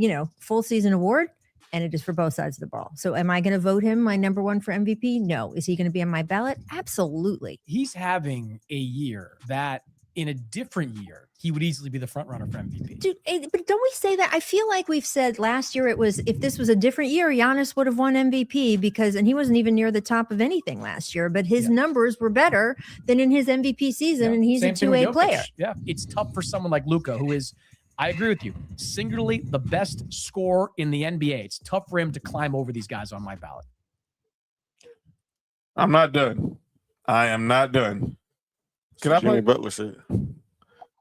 full season award. And it is for both sides of the ball. So am I going to vote him my number one for MVP? No. Is he going to be on my ballot? Absolutely. He's having a year that in a different year, he would easily be the front runner for MVP. Dude, but don't we say that? I feel like we've said last year it was, if this was a different year, Giannis would have won MVP and he wasn't even near the top of anything last year, but his numbers were better than in his MVP season. And he's Same a thing with 2A Jokic. player. Yeah. It's tough for someone like Luka, who is, I agree with you, singularly the best scorer in the NBA. It's tough for him to climb over these guys on my ballot. I'm not done. I am not done. Can I play? Jimmy Butler said.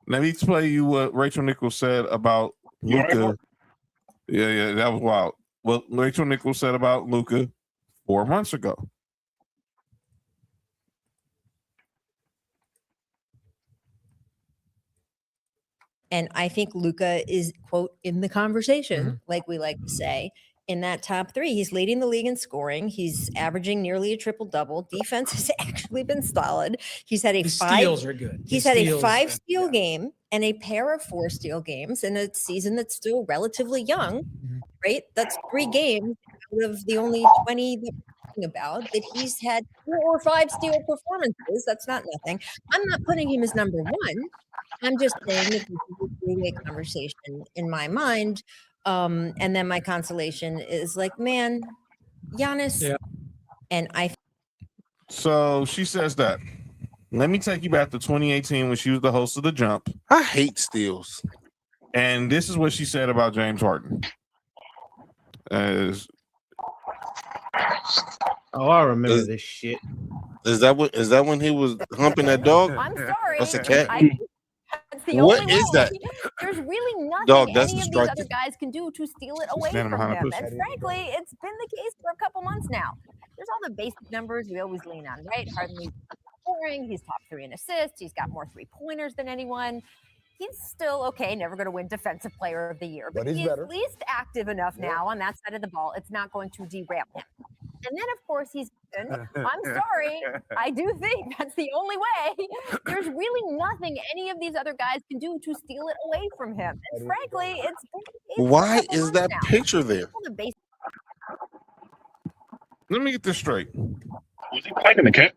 Let me play you what Rachel Nichols said about Luka. Yeah, that was wild. What Rachel Nichols said about Luka 4 months ago. And I think Luka is, quote, in the conversation, like we like to say, in that top three. He's leading the league in scoring. He's averaging nearly a triple-double. Defense has actually been solid. He's had Steals are good. He's had a 5-steal game and a pair of 4-steal games in a season that's still relatively young, right? That's 3 games out of the only 20 that we're talking about that he's had 4 or 5 steal performances. That's not nothing. I'm not putting him as number one. I'm just saying that this is a 3-way conversation in my mind. And then my consolation is like, man, Giannis. And So she says that. Let me take you back to 2018 when she was the host of The Jump. I hate steals. And this is what she said about James Harden. I remember this shit. Is that when he was humping that dog? I'm sorry. That's a cat. That's the What only is way. that? There's really nothing Dog, that's any of these destructive. other guys can do to steal it away Standing from behind a him. pussy. And frankly, it's been the case for a couple months now. There's all the basic numbers we always lean on, right? Harden leads scoring. He's top 3 in assists. He's got more 3-pointers than anyone. He's still okay, never going to win Defensive Player of the Year, but he's at least active enough now on that side of the ball. It's not going to derail him. And then, of course, he's good. I'm sorry. I do think that's the only way. There's really nothing any of these other guys can do to steal it away from him. And frankly, it's Why is that picture there? all the basic. Let me get this straight. Was he playing the cat?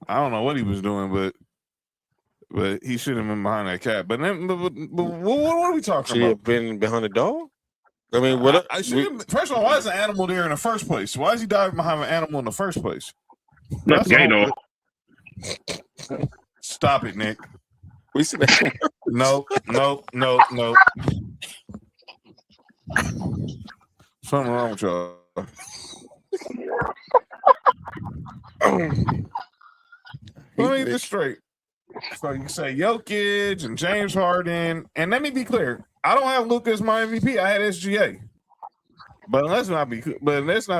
I don't know what he was doing, but he should have been behind that cat. But then, but what are we talking She about? have been behind the dog? I mean, what? First of all, why is an animal there in the first place? Why is he diving behind an animal in the first place? That's gay, though. Stop it, Nick. We see that. No. Something wrong with y'all. Let me get this straight. So you say Jokic and James Harden, and let me be clear. I don't have Luka as my MVP. I had SGA. But let's not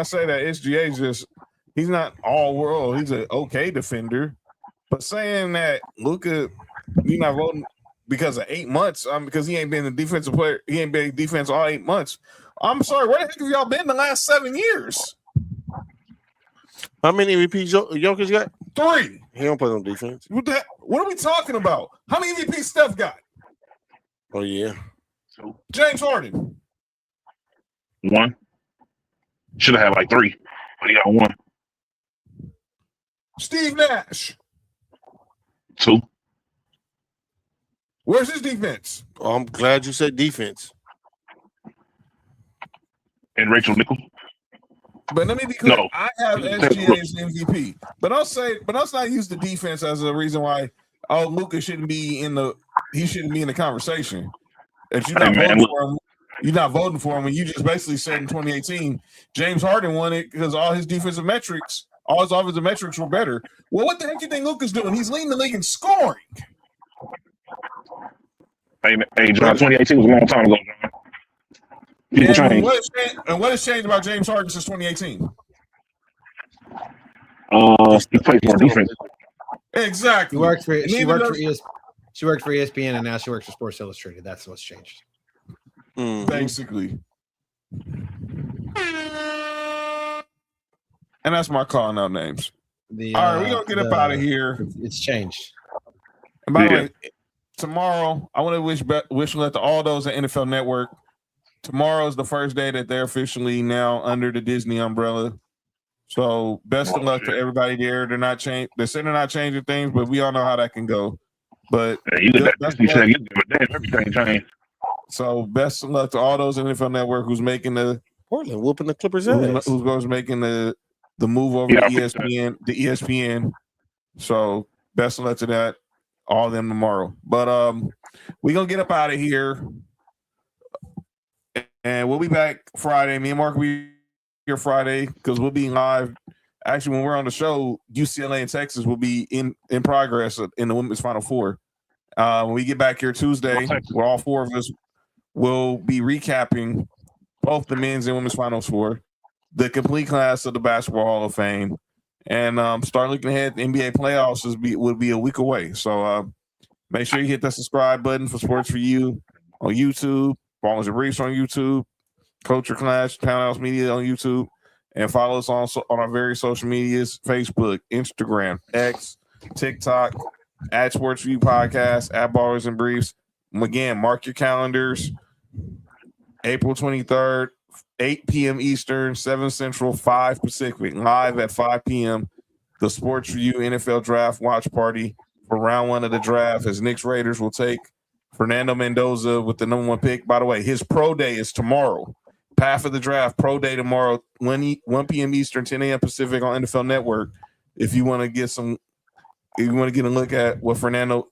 say that SGA just he's not all world. He's an okay defender. But saying that Luka, you're not voting because of 8 months, because he ain't been the defensive player, he ain't been defense all 8 months. I'm sorry, where the heck have y'all been the last 7 years? How many MVPs Jokic got? 3. He don't play no defense. What are we talking about? How many MVPs Steph got? Oh yeah. James Harden. 1. Should have had like 3, but he got 1. Steve Nash. 2. Where's his defense? Oh, I'm glad you said defense. And Rachel Nichols. But let me be clear. No. I have SGA as MVP. But let's not use the defense as a reason why Luka shouldn't be in the conversation. If you're not voting for him, you're not voting for him. And you just basically said in 2018, James Harden won it because all his offensive metrics were better. Well, what the heck do you think Luka's doing? He's leading the league in scoring. Hey, John, 2018 was a long time ago, John. People change. What has changed about James Harden since 2018? He plays more defense. Exactly. She worked for ESPN and now she works for Sports Illustrated. That's what's changed. Basically. And that's my calling out names. All right, we're going to get up out of here. It's changed. And by the way, tomorrow, I want to wish luck to all those at NFL Network. Tomorrow is the first day that they're officially now under the Disney umbrella. So best of luck to everybody there. They're saying they're not changing things, but we all know how that can go. But everything changed. So best of luck to all those in NFL Network who's making the Portland whooping the Clippers ass. Who's making the move over to ESPN. So best of luck to that. All of them tomorrow. But we're gonna get up out of here. And we'll be back Friday. Me and Mark will be here Friday because we'll be live. Actually, when we're on the show, UCLA and Texas will be in progress in the Women's Final Four. When we get back here Tuesday, where all 4 of us will be recapping both the men's and women's Final Four, the complete class of the Basketball Hall of Fame, and start looking ahead. The NBA playoffs would be a week away. So make sure you hit that subscribe button for Sports for You on YouTube. Ballers and Briefs on YouTube, Culture Clash, Townhouse Media on YouTube, and follow us on our various social medias: Facebook, Instagram, X, TikTok, at Sports View Podcast, at Ballers and Briefs. Again, mark your calendars. April 23rd, 8 p.m. Eastern, 7 Central, 5 Pacific, live at 5 p.m. The Sports View NFL Draft Watch Party for round 1 of the draft, as Knicks Raiders will take Fernando Mendoza with the number 1 pick. By the way, his pro day is tomorrow. Path of the draft, pro day tomorrow, 1 p.m. Eastern, 10 a.m. Pacific on NFL Network. If you want to get a look at what Fernando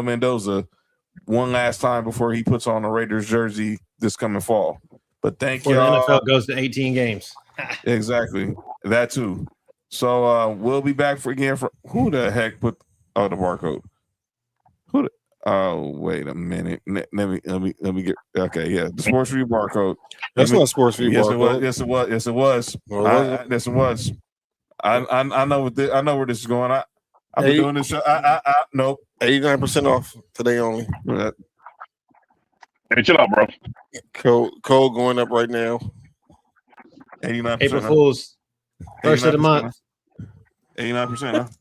Mendoza one last time before he puts on a Raiders jersey this coming fall. But thank you. The NFL goes to 18 games. Exactly. That too. So we'll be back for who the heck put the barcode? Oh, wait a minute. Let me get okay. Yeah, the Sports View barcode. That's not Sports View barcode. Yes, it was. Yes, it was. Yes, it was. I know where this is going. I've been doing this show. Nope. 89% off today only. Hey, chill out, bro. Code going up right now. 89%. April Fools. First of the month. 89%.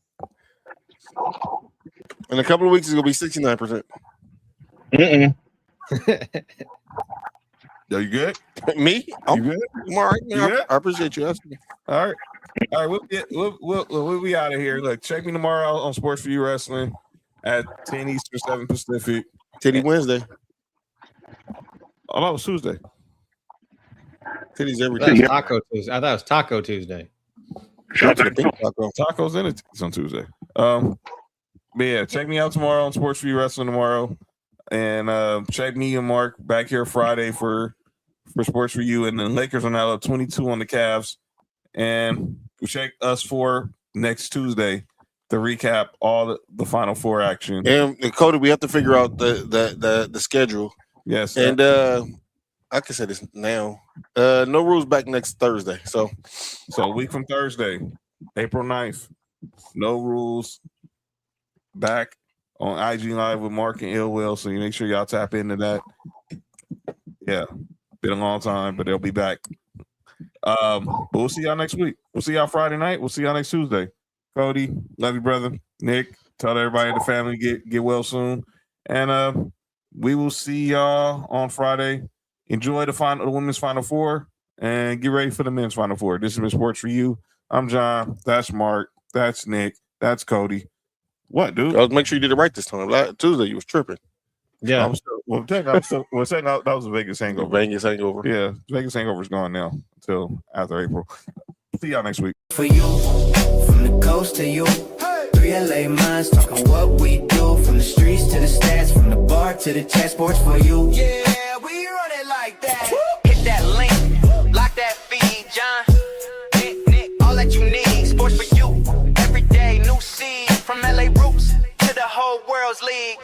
In a couple of weeks, it's gonna be 69%. Yo, you good? Me? You good? I'm all right. I appreciate you asking me. All right. We'll be out of here. Look, check me tomorrow on Sports for You Wrestling at 10 Eastern, 7 Pacific. Titty Wednesday. Oh, that was Tuesday. Titties every day. day. Taco Tuesday. I thought it was Taco Tuesday. Tacos in it on Tuesday. But yeah, check me out tomorrow on Sports for You Wrestling tomorrow, and check me and Mark back here Friday for Sports for You. And the Lakers are now up 22 on the Cavs, and check us for next Tuesday to recap all the Final Four action. And Cody, we have to figure out the schedule. Yes, and I can say this now. No rules back next Thursday. So a week from Thursday, April 9th. No rules back on IG Live with Mark and Ill Will. So you make sure y'all tap into that. Yeah, been a long time, but they'll be back. But we'll see y'all next week. We'll see y'all Friday night. We'll see y'all next Tuesday. Cody, love you, brother. Nick, tell everybody in the family get well soon. And we will see y'all on Friday. Enjoy the women's Final Four and get ready for the men's Final Four. This has been Sports for You. I'm John. That's Mark. That's Nick. That's Cody. What, dude? Make sure you did it right this time. Tuesday, you was tripping. Yeah. That was a Vegas hangover. Vegas hangover. Yeah, Vegas hangover is gone now until after April. See y'all next week. For you, from the coast to you, 3 LA minds talking what we do, from the streets to the stats, from the bar to the chat. Sports for you. Yeah, we run it like that. Hit that link, lock that feed, John. Nick, all that you need. Sports for you. Every day, new seed from LA roots to the whole world's league.